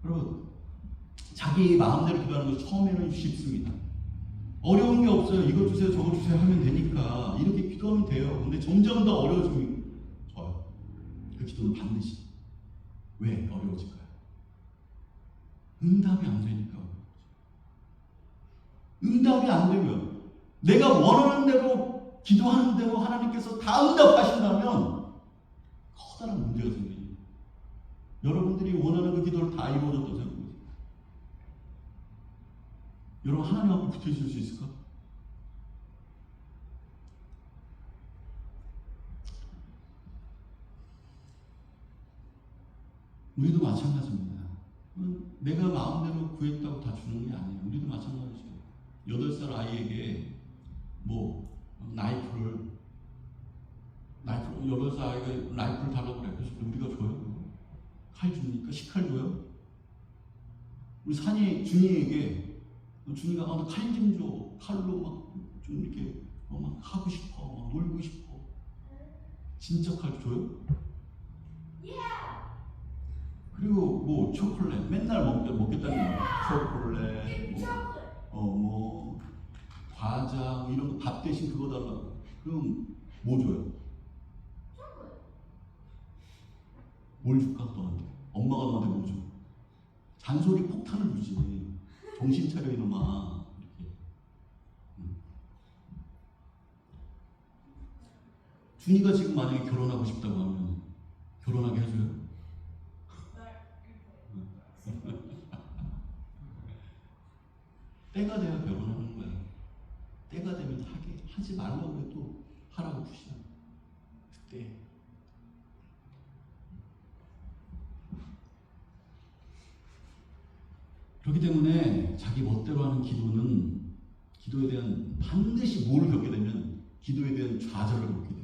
여러분, 자기 마음대로 기도하는 것이 처음에는 쉽습니다. 어려운 게 없어요. 이거 주세요, 저거 주세요 하면 되니까 이렇게 기도하면 돼요. 근데 점점 더 어려워지면 져요. 그 기도는 반드시 왜 어려워질까요? 응답이 안 되니까. 응답이 안 되면 내가 원하는 대로 기도하는 대로 하나님께서 다 응답하신다면 커다란 문제가 생깁니다. 여러분들이 원하는 그 기도를 다 이루어졌다고 생각해요. 여러분 하나님 앞에 붙어 있을 수 있을까? 우리도 마찬가지입니다. 내가 마음대로 구했다고 다 주는 게 아니에요. 우리도 마찬가지죠. 8살 아이에게 뭐 나이프를 8살 아이가 나이프를 달라고 그래. 그래서 우리가 줘요? 칼 줍니까? 식칼 줘요? 우리 산이 준이에게 준이가 나 칼 좀 줘. 칼로 막 좀 이렇게 막 하고 싶어. 막 놀고 싶어. 진짜 칼 줘요? 그리고 뭐 초콜릿 맨날 먹겠다는 거예요. 초콜릿 뭐 과자 뭐 이런 거 밥 대신 그거 달라고. 그럼 뭐 줘요? 뭘 줄까 너한테? 엄마가 너한테 뭐 줘? 잔소리 폭탄을 주지. 정신 차려 이놈아. 이렇게. 준이가 지금 만약에 결혼하고 싶다고 하면 결혼하게 해줘요? 때가 돼야 결혼하는 거야. 때가 되면 하지 말라고 해도 하라고 푸시야. 그때. 그렇기 때문에 자기 멋대로 하는 기도는 기도에 대한 반드시 뭘 겪게 되면 기도에 대한 좌절을 겪게 돼요.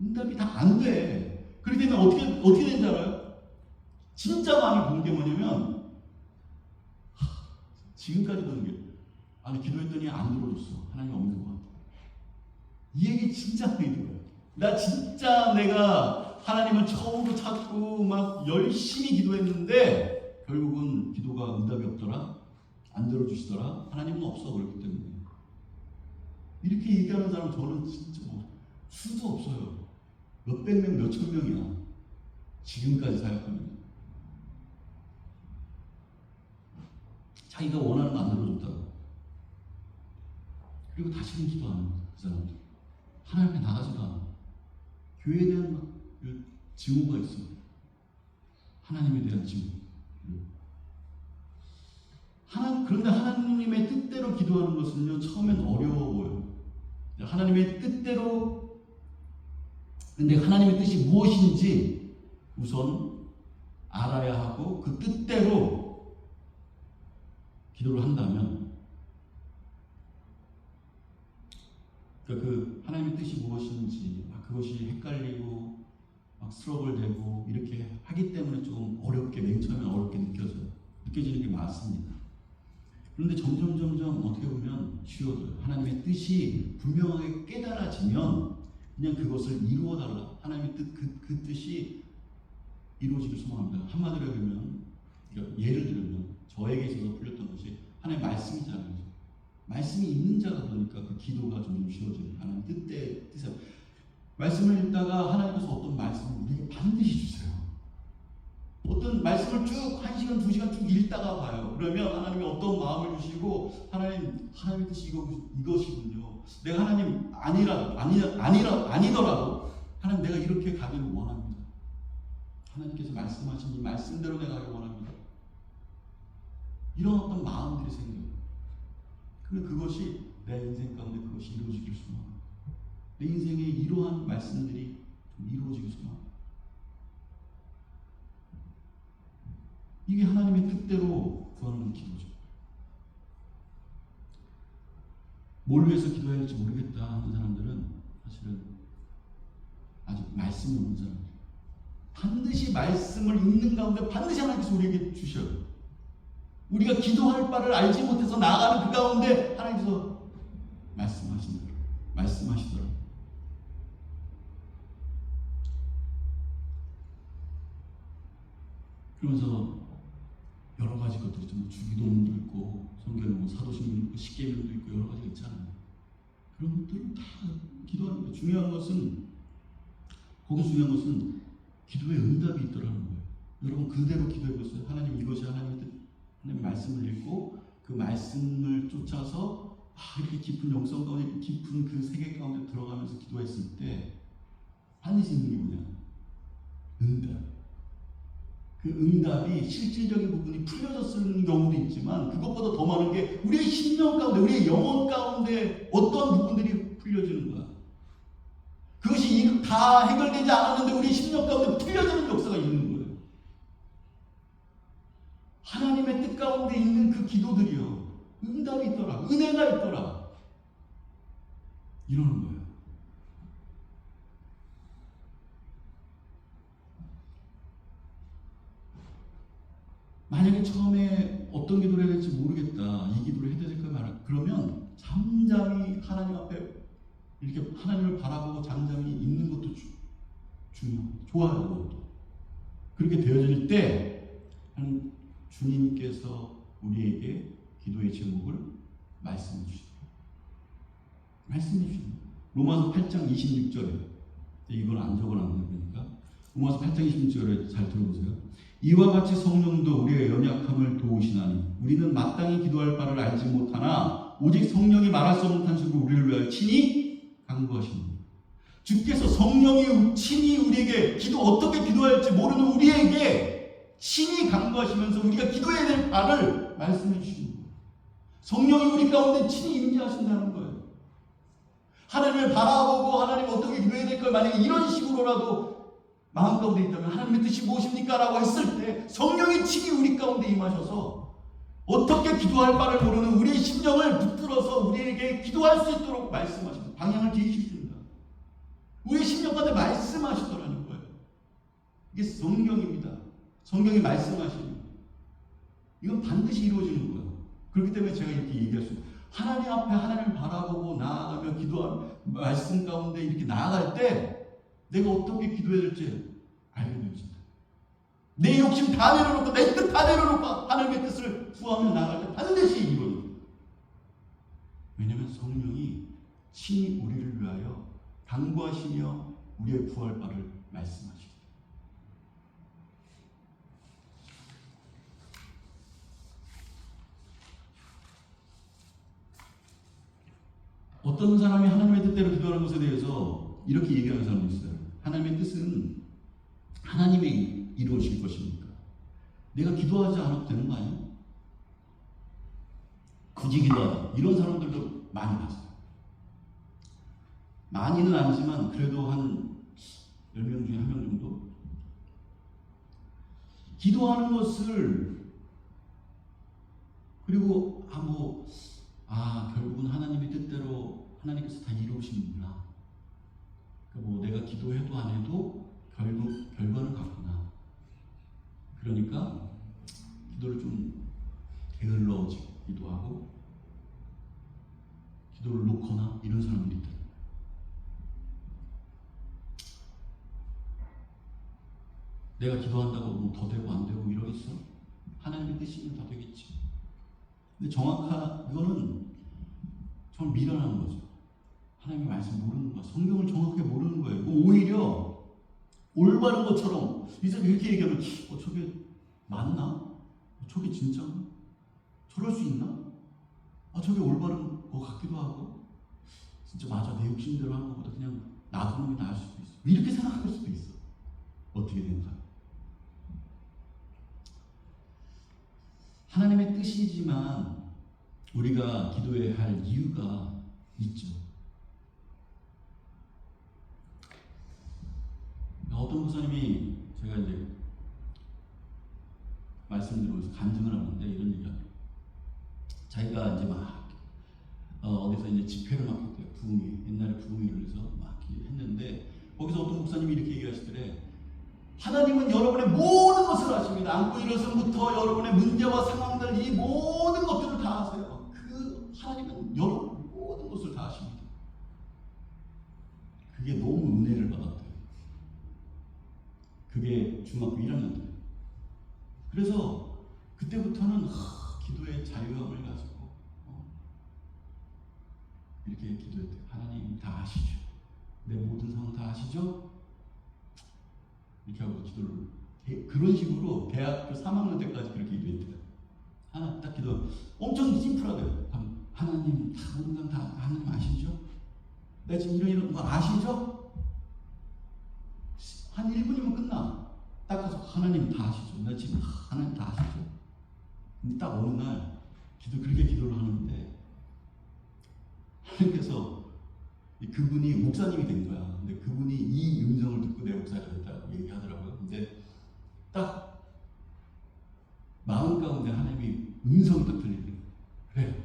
응답이 다 안 돼. 그렇게 되면 어떻게 되는지 알아요? 진짜 많이 본 게 뭐냐면 지금까지 보는 게 아니 기도했더니 안 들어줬어. 하나님 없는 것 같아. 이 얘기 진짜 많이 들어요. 나 진짜 내가 하나님을 처음으로 찾고 막 열심히 기도했는데 결국은 기도가 응답이 없더라. 안 들어주시더라. 하나님은 없어. 그렇기 때문에 이렇게 얘기하는 사람 저는 진짜 뭐 수도 없어요. 몇백 명, 몇천 명이야. 지금까지 사역하면 자기가 원하는 거 안 들어줬다고. 그리고 다시는 기도 안 해요. 그 사람들 하나님 앞에 나가지도 않아. 교회에 대한 막 증오가 있어. 하나님에 대한 증오. 그런데 하나님의 뜻대로 기도하는 것은요, 처음엔 어려워 보여요. 하나님의 뜻대로, 근데 하나님의 뜻이 무엇인지 우선 알아야 하고 그 뜻대로 기도를 한다면, 그 하나님의 뜻이 무엇인지 그것이 헷갈리고 막 스트러글되고 이렇게 하기 때문에 조금 어렵게, 맨 처음에 어렵게 느껴지는 게 맞습니다. 그런데 점점 어떻게 보면 쉬워져요. 하나님의 뜻이 분명하게 깨달아지면 그냥 그것을 이루어달라. 하나님의 뜻, 그 뜻이 이루어지길 소망합니다. 한마디로 하면, 그러니까 예를 들면 저에게 있어서 풀렸던 것이 하나님의 말씀이잖아요. 말씀이 있는 자가 보니까 그 기도가 좀 쉬워져요. 하나님 뜻에 말씀을 읽다가 하나님께서 어떤 말씀을 우리에게 반드시 주세요. 어떤 말씀을 쭉 1시간, 2시간 쭉 읽다가 봐요. 그러면 하나님이 어떤 마음을 주시고 하나님의 뜻이 이것이군요. 내가 하나님 아니더라도 하나님 내가 이렇게 가기를 원합니다. 하나님께서 말씀하신 이 말씀대로 내가 가기를 원합니다. 이런 어떤 마음들이 생겨요. 그것이 내 인생 가운데 그것이 이루어지길 소망합니다. 내 인생에 이러한 말씀들이 좀 이루어지길 소망합니다. 이게 하나님의 뜻대로 구하는 기도죠. 뭘 위해서 기도해야 할지 모르겠다 하는 사람들은 사실은 아직 말씀이 없는 사람들. 반드시 말씀을 읽는 가운데 반드시 하나님께서 우리에게 주셔요. 우리가 기도할 바를 알지 못해서 나아가는 그 가운데 하나님께서 말씀하시더라. 그러면서 여러 가지 것들이 있죠. 주기도문도 있고, 성경에 뭐 사도신경도 있고, 십계명도 있고 여러 가지가 있잖아요. 그런 것들을 다 기도하는 거예요. 중요한 것은 기도에 응답이 있더라는 거예요. 여러분 그대로 기도해보세요. 하나님 이것이 하나님의 뜻, 하나님의 말씀을 읽고 그 말씀을 쫓아서 이렇게 깊은 영성 가운데, 깊은 그 세계 가운데 들어가면서 기도했을 때 반드시 있는 게 뭐냐? 응답. 그 응답이 실질적인 부분이 풀려졌을 경우도 있지만 그것보다 더 많은 게 우리의 심령 가운데, 우리의 영혼 가운데 어떤 부분들이 풀려지는 거야. 그것이 다 해결되지 않았는데 우리의 심령 가운데 풀려지는 역사가 있는 거예요. 하나님의 뜻 가운데 있는 그 기도들이요, 응답이 있더라, 은혜가 있더라, 이러는 거예요. 만약에 처음에 어떤 기도를 해야 될지 모르겠다, 이 기도를 해야 될까 말아, 그러면 잠잠히 하나님 앞에 이렇게 하나님을 바라보고 잠잠히 있는 것도 좋아요. 그것도. 그렇게 되어질 때 주님께서 우리에게 기도의 제목을 말씀해 주시더라고요. 말씀해 주시는 로마서 8장 26절에, 이건 안 적어놨는데, 그러니까 로마서 8장 26절에 잘 들어보세요. 이와 같이 성령도 우리의 연약함을 도우시나니 우리는 마땅히 기도할 바를 알지 못하나 오직 성령이 말할 수 없는 탄식으로 우리를 위하여 친히 간구하십니다. 주께서 성령이 친히 우리에게 어떻게 기도할지 모르는 우리에게 친히 간구하시면서 우리가 기도해야 될 바를 말씀해 주십니다. 성령이 우리 가운데 친히 임재하신다는 거예요. 하나님을 바라보고 하나님 어떻게 기도해야 될까, 만약에 이런 식으로라도 마음 가운데 있다면 하나님의 뜻이 무엇입니까? 라고 했을 때 성령이 친히 우리 가운데 임하셔서 어떻게 기도할 바를 모르는 우리의 심령을 붙들어서 우리에게 기도할 수 있도록 말씀하십니다. 방향을 뒤집습니다. 우리의 심령 가운데 말씀하시더라는 거예요. 이게 성경입니다. 성경이 말씀하시는, 이건 반드시 이루어지는 거예요. 그렇기 때문에 제가 이렇게 얘기할 수 있어요. 하나님 앞에 하나님을 바라보고 나아가며 기도하며 말씀 가운데 이렇게 나아갈 때 내가 어떻게 기도해야 될지 알게 됩니다. 내 욕심 다 내려놓고 내 뜻 다 내려놓고 하나님의 뜻을 구하며 나아갈 때 반드시 이루어집니다. 왜냐하면 성령이 친히 우리를 위하여 간구하시며 우리의 구할 바를 말씀하시기. 어떤 사람이 하나님의 뜻대로 기도하는 것에 대해서 이렇게 얘기하는 사람도 있어요. 하나님의 뜻은 하나님이 이루어질 것입니까? 내가 기도하지 않아도 되는 거 아니야? 굳이 기도하자, 이런 사람들도 많이 봤어요. 많이는 아니지만 그래도 한 10명 중에 1명 정도 기도하는 것을, 그리고 결국은 하나님의 뜻대로 하나님께서 다 이루시는구나. 뭐 내가 기도해도 안 해도 결국 결과는 같구나. 그러니까 기도를 좀 게을러지기도 하고 기도를 놓거나 이런 사람들이 있다. 내가 기도한다고 뭐 더 되고 안 되고 이러겠어? 하나님의 뜻이면 다 되겠지. 근데 이거는 정말 미련한 거죠. 하나님의 말씀 모르는 거야. 성경을 정확하게 모르는 거예요. 오히려 올바른 것처럼 이제 이렇게 얘기하면 저게 맞나? 저게 진짜? 저럴 수 있나? 저게 올바른 거 같기도 하고, 진짜 맞아, 내 욕심대로 한 것보다 그냥 놔두는 게 나을 수도 있어. 이렇게 생각할 수도 있어. 어떻게 된가? 하나님의 뜻이지만 우리가 기도해야 할 이유가 있죠. 어떤 목사님이 제가 이제 말씀드리면서 간증을 하는데 이런 얘기가, 자기가 이제 막 어디서 이제 집회를 막 했대요. 부흥회, 옛날에 부흥회를 해서 막 했는데 거기서 어떤 목사님이 이렇게 얘기하시더래. 하나님은 여러분의 모든 것을 아십니다. 안고 일어서부터 여러분의 문제와 상황들, 이 모든 것들을 다 아세요. 하나님은 여러분의 모든 것을 다 아십니다. 그게 너무 은혜를 받았대요. 그게 중학교 1학년 때. 그래서 그때부터는 기도의 자유함을 가지고 이렇게 기도했대요. 하나님 다 아시죠? 내 모든 상황 다 아시죠? 이렇게 하고 기도를, 그런 식으로 대학교 3학년 때까지 그렇게 기도했대요. 하나 딱 기도, 엄청 심플하대요. 하나님 다 모든 상 다 하나님 아시죠? 내가 지금 이런 거 아시죠? 한 1분이면 끝나. 딱 가서 하나님 다 아시죠? 나 지금 하나님 다 아시죠? 근데 딱 어느 날 그렇게 기도를 하는데 하나님께서 그분이 목사님이 된 거야. 근데 그분이 이 음성을 듣고 내 목사가 됐다고 얘기하더라고요. 근데 딱 마음 가운데 하나님이 음성이 딱 들리더라고요. 그래.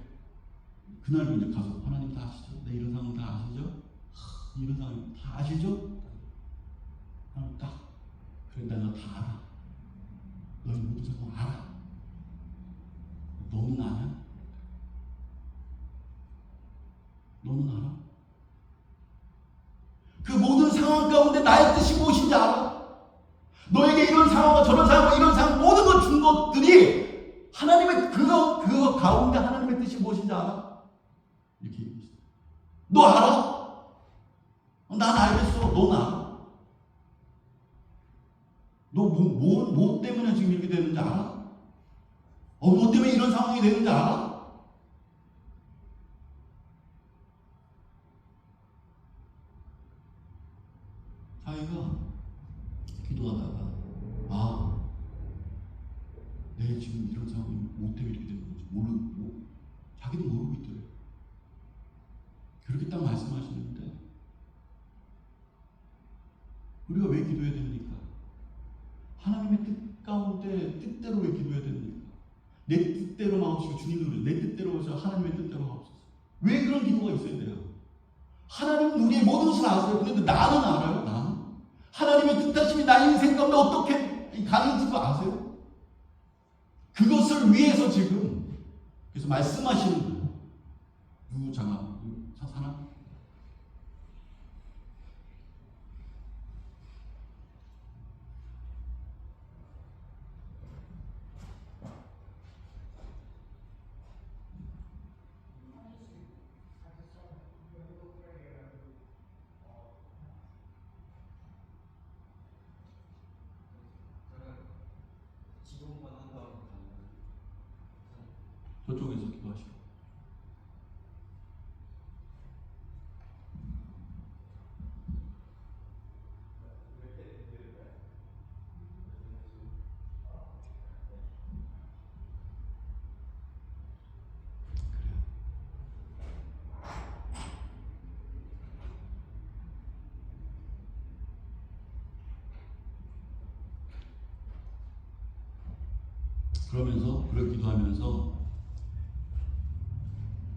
그날 이제 가서 하나님 다 아시죠? 내 이런 상황 다 아시죠? 이런 상황 다 아시죠? 하나님 딱, 그래 내가 다 알아. 너희 모든 상황 알아. 너는 알아? 그 모든 상황 가운데 나의 뜻이 무엇인지 알아? 너에게 이런 상황과 저런 상황과 이런 상황 모든 것 준 것들이 하나님의 그거 가운데 하나님의 뜻이 무엇인지 알아? 이렇게 얘기했어요. 너 알아? 난 알겠어. 넌 알아? 너 뭐 때문에 지금 이렇게 되는지 알아? 뭐 때문에 이런 상황이 되는지 알아? 자기가 기도하다가 내 지금 이런 상황이 뭐 때문에 이렇게 되는 건지 모르고 자기도 모르고 있더래요. 그렇게 딱 말씀하시는데 우리가 왜 기도해야 됩니까? 하나님의 뜻 가운데 뜻대로 왜 기도해야 됩니까? 내 뜻대로 마옵시고 주님도 그래요. 내 뜻대로 오셔 하나님의 뜻대로 마옵소서. 왜 그런 기도가 있어야 돼요? 하나님은 우리의 모든 것을 아세요. 그런데 나는 알아요. 나는 하나님의 뜻하심이 나의 인생 가운데 어떻게 가는지도 아세요? 그것을 위해서 지금 그래서 말씀하시는 거예요. 누구 장아 사나? 저쪽에서 기도하시고. 그러면서 그렇게 기도하면서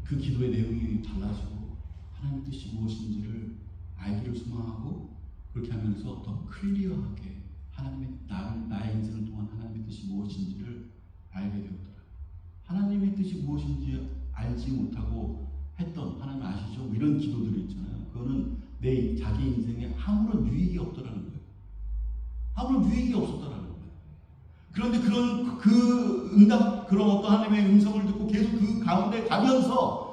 그 기도의 내용이 달라지고 하나님의 뜻이 무엇인지를 알기를 소망하고 그렇게 하면서 더 클리어하게 하나님의 나의 인생을 통한 하나님의 뜻이 무엇인지를 알게 되었더라. 하나님의 뜻이 무엇인지 알지 못하고 했던 하나님 아시죠? 뭐 이런 기도들이 있잖아요. 그거는 내 자기 인생에 아무런 유익이 없더라는 거예요. 아무런 유익이 없었더라는 거예요. 그런데 그 응답, 그런 어떤 하나님의 음성을 듣고 계속 그 가운데 가면서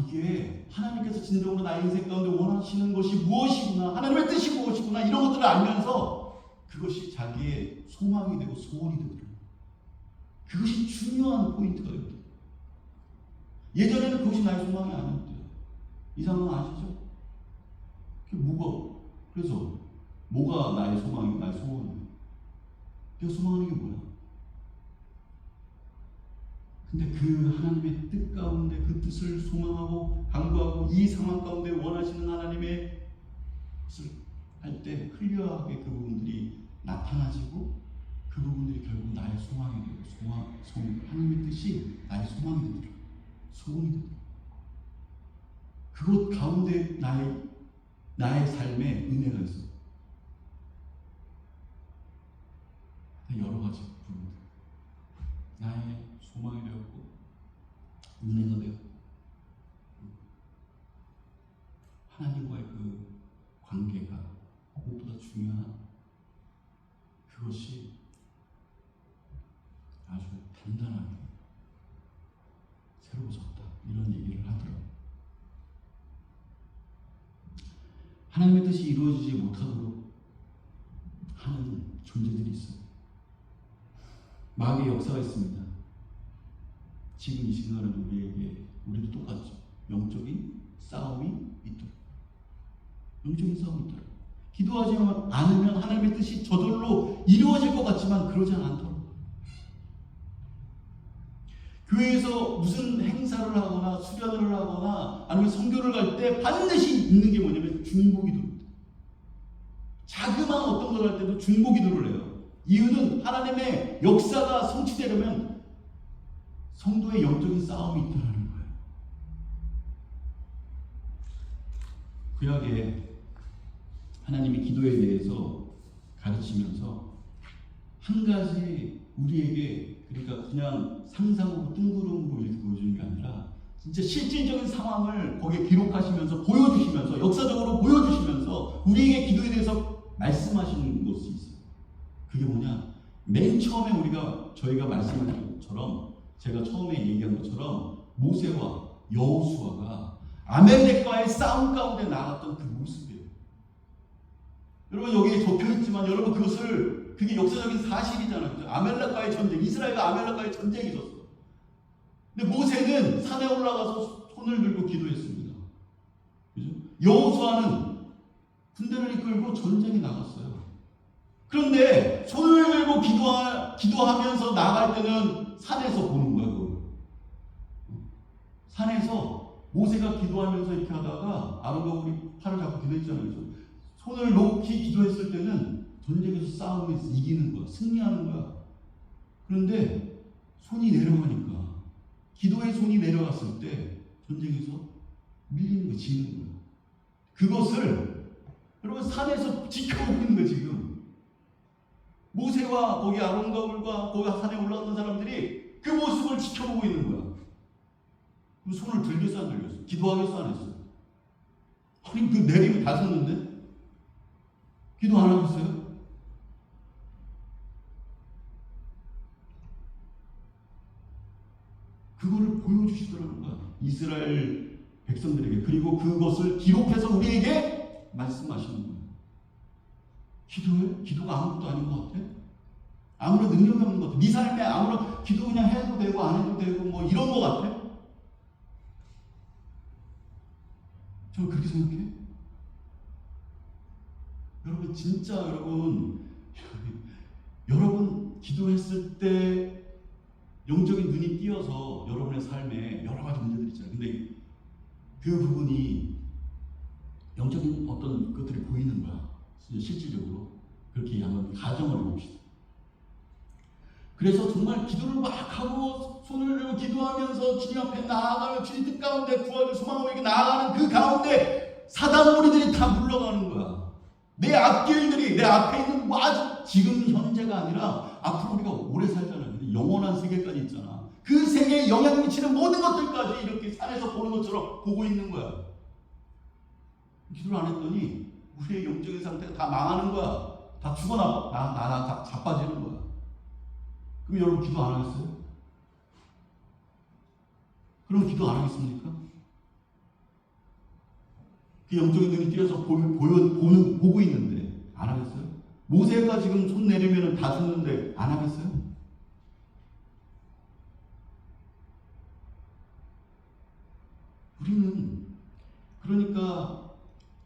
이게 하나님께서 진정으로 나의 인생 가운데 원하시는 것이 무엇이구나, 하나님의 뜻이 무엇이구나, 이런 것들을 알면서 그것이 자기의 소망이 되고 소원이 되더라고요. 그것이 중요한 포인트가 되거든요. 예전에는 그것이 나의 소망이 아니었대요. 이 상황 아시죠? 그래서 뭐가 나의 소망이고 나의 소원이에요? 내가 소망하는 게 뭐야? 근데 그 하나님의 뜻 가운데 그 뜻을 소망하고 강구하고 이 상황 가운데 원하시는 하나님의 뜻을 할 때 클리어하게 그 부분들이 나타나지고 그 부분들이 결국 나의 소망이 되고 하나님의 뜻이 나의 소망이 되더라. 소원이 되더라. 그것 가운데 나의 삶에 은혜가 있어. 여러 가지 부분들. 나의 소망이 되었고 은혜가 되었고 하나님과의 그 관계가 무엇보다 중요한 그것이 아주 단단하게 새로워졌다. 이런 얘기를 하더라고요. 하나님의 뜻이 이루어지지 못하도록 하는 존재들이 있어요. 마귀의 역사가 있습니다. 지금 이 시간은 우리도 똑같죠. 영적인 싸움이 있더라. 영적인 싸움이 있더라. 기도하지 않으면 하나님의 뜻이 저절로 이루어질 것 같지만 그러지 않도록. 교회에서 무슨 행사를 하거나 수련을 하거나 아니면 선교를 갈 때 반드시 있는 게 뭐냐면 중보기도입니다. 자그마한 어떤 걸 할 때도 중보기도를 해요. 이유는 하나님의 역사가 성취되려면 성도의 영적인 싸움이 있다는 거예요. 구약에 하나님이 기도에 대해서 가르치면서 한 가지 우리에게 그러니까 그냥 상상으로 뜬구름으로 이렇게 보여주는 게 아니라 진짜 실질적인 상황을 거기에 기록하시면서 보여주시면서 역사적으로 보여주시면서 우리에게 기도에 대해서 말씀하시는 것이 있어요. 그게 뭐냐? 맨 처음에 저희가 말씀한 것처럼 제가 처음에 얘기한 것처럼 모세와 여호수아가 아멜렉과의 싸움 가운데 나갔던 그 모습이에요. 여러분 여기에 적혀있지만 여러분 그게 역사적인 사실이잖아요. 그죠? 아멜렉과의 전쟁, 이스라엘과 아멜렉과의 전쟁이 있었어. 근데 모세는 산에 올라가서 손을 들고 기도했습니다. 그죠? 여호수아는 군대를 이끌고 전쟁에 나갔어요. 그런데 손을 들고 기도하면서 나갈 때는 산에서 보는 거야, 그걸. 산에서 모세가 기도하면서 이렇게 하다가 아론과 우리 팔을 잡고 기도했잖아요. 그죠? 손을 놓기 기도했을 때는 전쟁에서 싸움에서 이기는 거야, 승리하는 거야. 그런데 손이 내려가니까 기도의 손이 내려갔을 때 전쟁에서 밀리는 거, 지는 거예요. 그것을 여러분 산에서 지켜보고 있는 거예요, 지금. 모세와 거기 아론과 울과 거기 산에 올라갔던 사람들이 그 모습을 지켜보고 있는 거야. 그럼 손을 들겠어, 안 들겠어? 기도하겠어, 안 했어? 아니, 그 내리면 다 섰는데? 기도 안 하겠어요? 그거를 보여주시더라는 거야. 이스라엘 백성들에게. 그리고 그것을 기록해서 우리에게 말씀하시는 거야. 기도해? 기도가 아무것도 아닌 것 같아? 아무런 능력이 없는 것 같아? 네 삶에 아무런 기도 그냥 해도 되고 안 해도 되고 뭐 이런 것 같아? 저는 그렇게 생각해. 여러분 진짜 여러분 기도했을 때 영적인 눈이 띄어서 여러분의 삶에 여러 가지 문제들이 있잖아요. 근데 그 부분이 영적인 어떤 것들이 보이는 거야. 실질적으로. 그렇게 한번 가정을 해봅시다. 그래서 정말 기도를 막 하고 손을 들고 기도하면서 주님 앞에 나아가며 주님 뜻 가운데 구하는 소망을 이렇게 나아가는 그 가운데 사단 무리들이 다 물러가는 거야. 내 앞길들이 내 앞에 있는 뭐 아주 지금 현재가 아니라 앞으로 우리가 오래 살잖아요. 영원한 세계까지 있잖아. 그 세계에 영향 미치는 모든 것들까지 이렇게 산에서 보는 것처럼 보고 있는 거야. 기도를 안 했더니 우리의 영적인 상태가 다 망하는 거야. 다 죽어나가. 다 자빠지는 거야. 그럼 여러분 기도 안 하겠어요? 그럼 기도 안 하겠습니까? 그 영적인 눈이 띄어서 보고 있는데 안 하겠어요? 모세가 지금 손 내리면 다 죽는데 안 하겠어요? 우리는 그러니까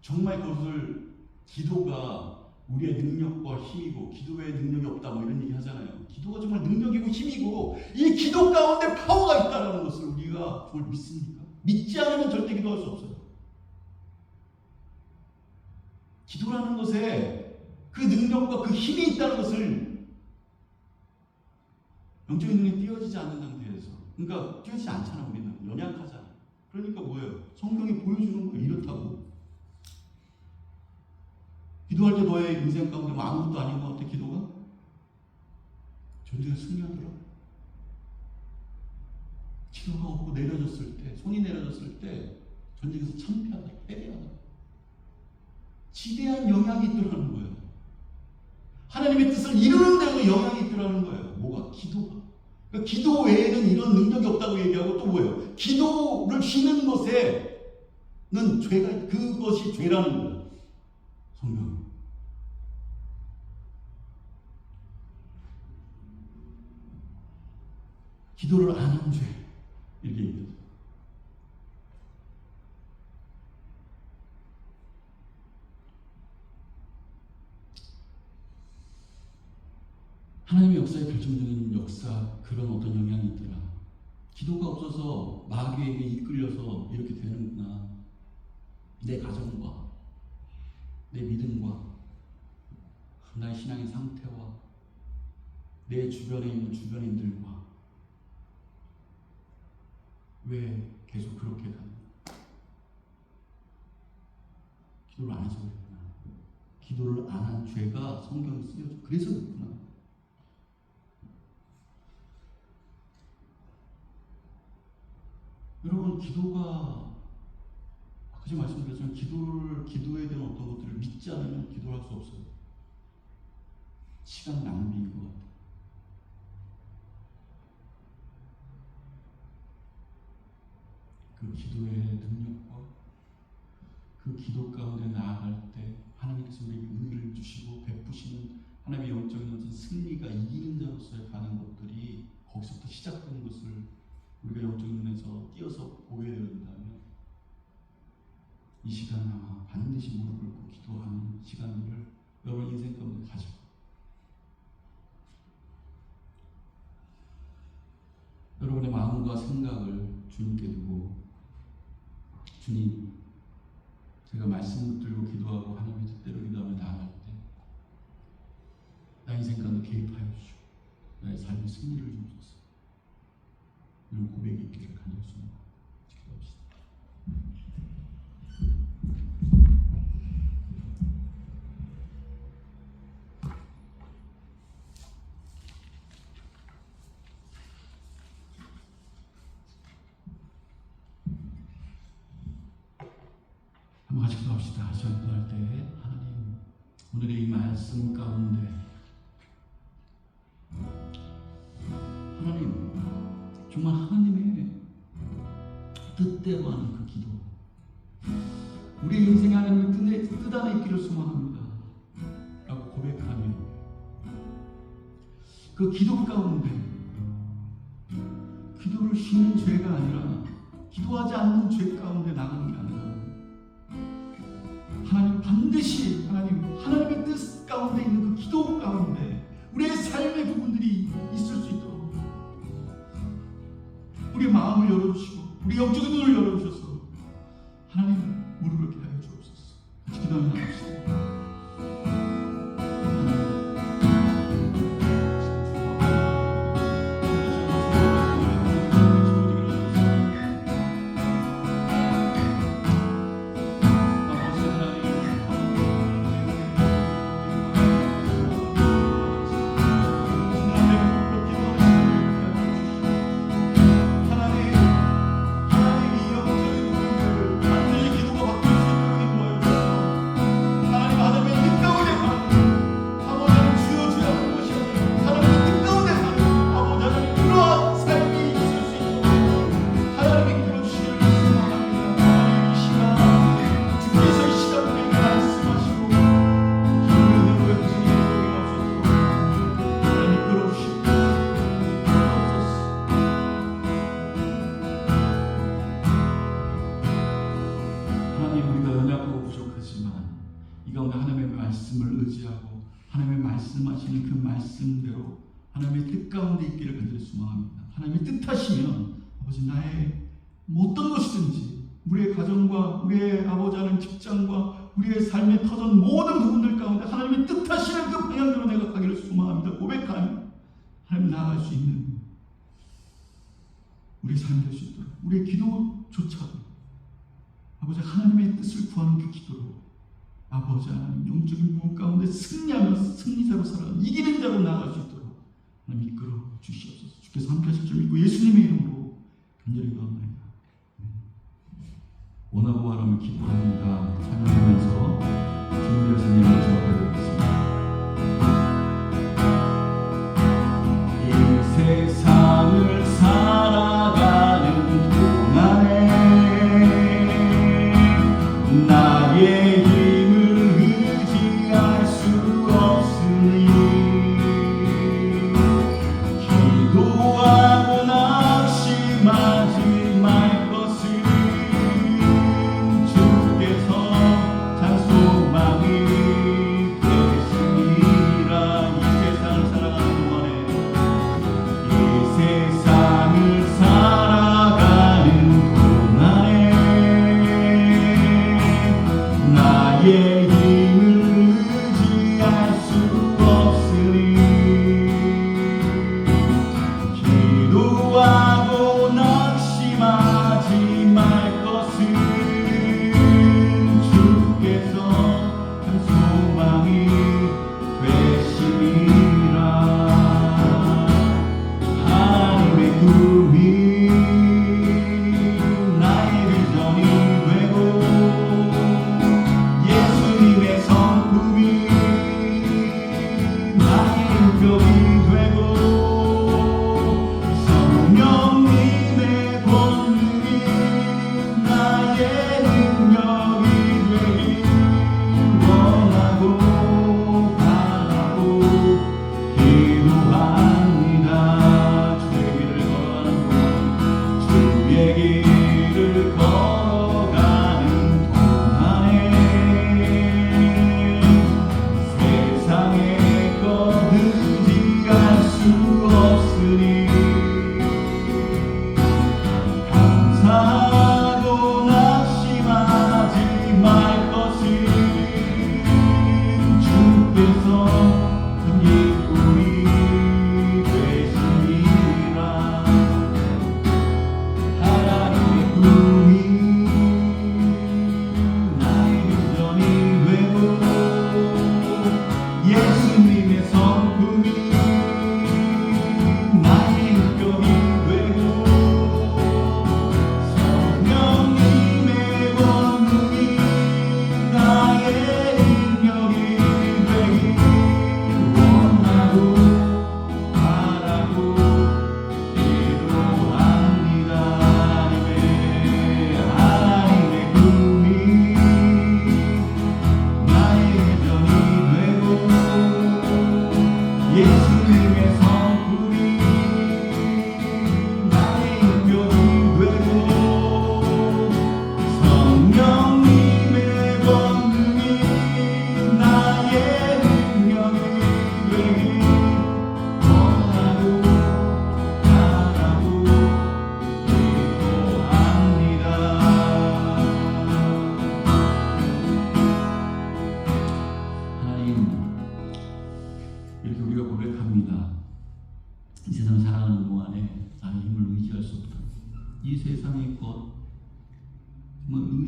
정말 그것을 기도가 우리의 능력과 힘이고 기도에 능력이 없다 뭐 이런 얘기 하잖아요. 기도가 정말 능력이고 힘이고 이 기도 가운데 파워가 있다는 것을 우리가 그걸 믿습니까? 믿지 않으면 절대 기도할 수 없어요. 기도라는 것에 그 능력과 그 힘이 있다는 것을 영적인 눈에 띄어지지 않는 상태에서, 그러니까 띄어지지 않잖아. 우리는 연약하잖아. 그러니까 뭐예요? 성경이 보여주는 거예요. 이렇다고. 기도할 때 너의 인생 가운데 뭐 아무것도 아닌 것 같아, 기도가? 전쟁에 승리하더라. 기도가 없고 내려졌을 때, 손이 내려졌을 때 전쟁에서 참패하다, 패배하다. 지대한 영향이 있더라는 거예요. 하나님의 뜻을 이루는 데도 영향이 있더라는 거예요. 뭐가? 기도가. 그러니까 기도 외에는 이런 능력이 없다고 얘기하고 또 뭐예요? 기도를 쉬는 것에는 죄가, 그것이 죄라는 거예요. 성경. 기도를 안 한 죄. 이렇게 얘기하죠. 하나님의 역사의 결정적인 역사, 그런 어떤 영향이 있더라. 기도가 없어서 마귀에게 이끌려서 이렇게 되는구나. 내 가정과 내 믿음과 나의 신앙의 상태와 내 주변에 있는 주변인들과 왜 계속 그렇게 가는? 기도를 안 해서 그랬구나. 기도를 안 한 죄가 성경에 쓰여져. 그래서 그렇구나. 여러분 여러분, 기도가 아까 제가 말씀드렸지만 기도에 대한 어떤 것들을 믿지 않으면 기도할 수 없어요. 시간 낭비인 것 같아요. 그 기도의 능력과 그 기도 가운데 나아갈 때 하나님께서 우리에게 은혜를 주시고 베푸시는 하나님의 영적인 어떤 승리가 이기는 자로서의 가는 것들이 거기서부터 시작되는 것을 우리가 영적인 눈에서 띄어서 보게 된다면 이 시간 반드시 무릎 꿇고 기도하는 시간들을 여러분 인생 가운데 가지고 여러분의 마음과 생각을 주님께 두고 주님, 제가 말씀 붙들고 기도하고 하나님의 뜻대로 기도하며 나아갈 때 나 인생 가운데 개입하여 주시고 나의 삶의 승리를 주옵소서. 이런 고백이 있기를 간절히 소망합니다. 기도합시다. 한번 같이 기도합시다. 기도할 때 하나님, 오늘의 이 말씀 가운데 하나님, 정말 하나님의 뜻대로 하는 그 기도, 우리 인생에 하나님의 뜻 안에 있기를 소망합니다 라고 고백하며 그 기도 가운데 기도를 쉬는 죄가 아니라 기도하지 않는 죄 가운데 나가는 게 아니라 하나님 반드시 하나님의 뜻 가운데 있는 그 기도 가운데 우리의 삶의 부분들이 있을 수 있도록 우리의 마음을 열어주시고 우리 영적인 눈을 열어주셔서 하나님 무릎을 꿇게 하여 주옵소서. 같이 기도하며 나갑시다. 말씀을 의지하고 하나님의 말씀하시는 그 말씀대로 하나님의 뜻 가운데 있기를 간절히 소망합니다. 하나님의 뜻하시면 아버지 나의 어떤 것이든지 우리의 가정과 우리의 아버지 하는 직장과 우리의 삶에 터전 모든 부분들 가운데 하나님의 뜻하시는 그 방향대로 내가 가기를 소망합니다. 고백하며 하나님 나아갈 수 있는 우리 삶이 될 수 있도록 우리의 기도조차도 아버지 하나님의 뜻을 구하는 그 기도로 아버지 하나님 영적인 부분 가운데 승리하면서 승리자로 살아가는 이기는 자로 나아갈 수 있도록 하나님 이끌어 주시옵소서. 주께서 함께 하실 줄 믿고 예수님의 이름으로 간절히 기도합니다. 원하고 바라며 기도합니다. 찬양하면서 주님 예수님의 기도하겠습니다. 이 세상을 살아가는 동안에 나의 힘을 의지할 수 없으니 기도하고 낙심하지 말 것을 주께서 찬송하니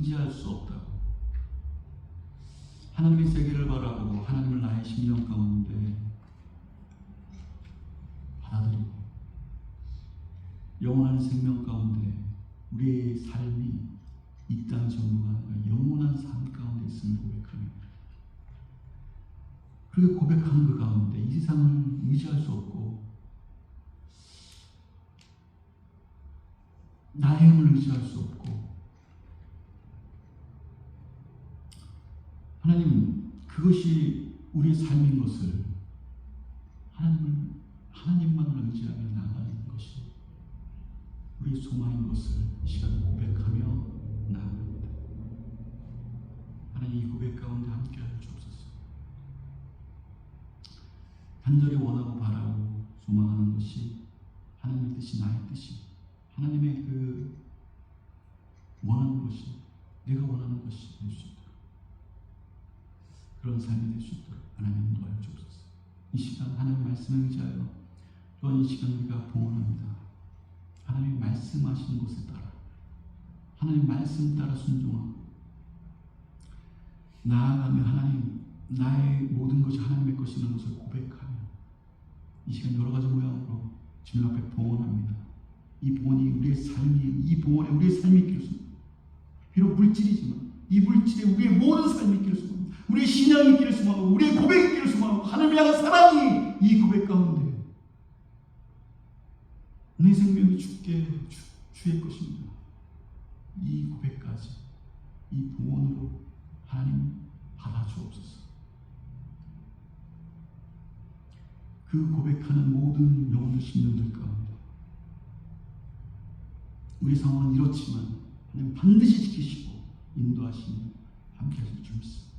의지할 수 없다고. 하나님의 세계를 바라보고 하나님을 나의 심령 가운데 받아들이고 영원한 생명 가운데 우리의 삶이 이 땅 전부가 아니라 영원한 삶 가운데 있음을 고백하며, 그렇게 고백하는 그 가운데 이 세상을 의지할 수 없고 나의 힘을 의지할 수 없고, 하나님, 그것이 우리의 삶인 것을 하나님만을 의지하며 나아가는 것이 우리의 소망인 것을 이 시간에 고백하며 나아갑니다. 하나님, 이 고백 가운데 함께하여 주옵소서. 간절히 원하고 바라고 소망하는 것이 하나님의 뜻이 나의 뜻이, 하나님의 그 원하는 것이 내가 원하는 것이 될 수 있도록, 그런 삶이 될 수 있도록 하나님 도와여 주옵소서. 이 시간 하나님 말씀을 의지하여 또한 이 시간 우리가 봉헌합니다. 하나님 말씀하시는 곳에 따라 하나님 말씀 따라 순종하고 나아가며 하나님 나의 모든 것이 하나님의 것이라는 것을 고백하며 이 시간 여러 가지 모양으로 주님 앞에 봉헌합니다. 이 봉헌이 우리의 삶이, 이 봉헌에 우리의 삶이 있기를 소망합니다. 비록 물질이지만 이 물질에 우리의 모든 삶이 있기를 소망합니다. 우리의 신앙이 있기를 소망하고 우리의 고백이 있기를 소망하고 하나님을 향한 사랑이 이 고백 가운데 내 생명이 주의 것입니다. 이 고백까지 이 봉헌으로 하나님 받아주옵소서. 그 고백하는 모든 영혼의 심령들 가운데 우리 상황은 이렇지만 하나님 반드시 지키시고 인도하시며 함께하실 줄 믿습니다.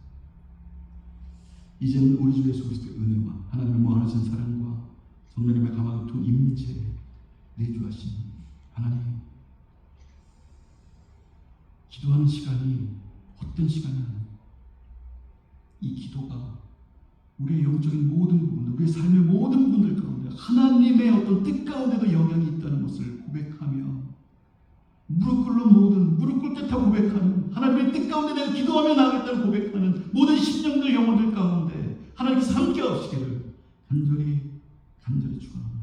이제는 우리 주 예수 그리스도의 은혜와 하나님의 무한하신 사랑과 성령님의 감화교통 임재 내주하신 하나님, 기도하는 시간이 헛된 시간이 아닙니다. 이 기도가 우리의 영적인 모든 부분, 우리의 삶의 모든 부분들 가운데 하나님의 어떤 뜻 가운데도 영향이 있다는 것을 고백하며 무릎 꿇을 듯하고 고백하는, 하나님의 뜻 가운데 내가 기도하며 나가겠다고 고백하는 모든 심령들 영혼들 가운데 하나님께서 함께 하시기를 간절히 축원합니다.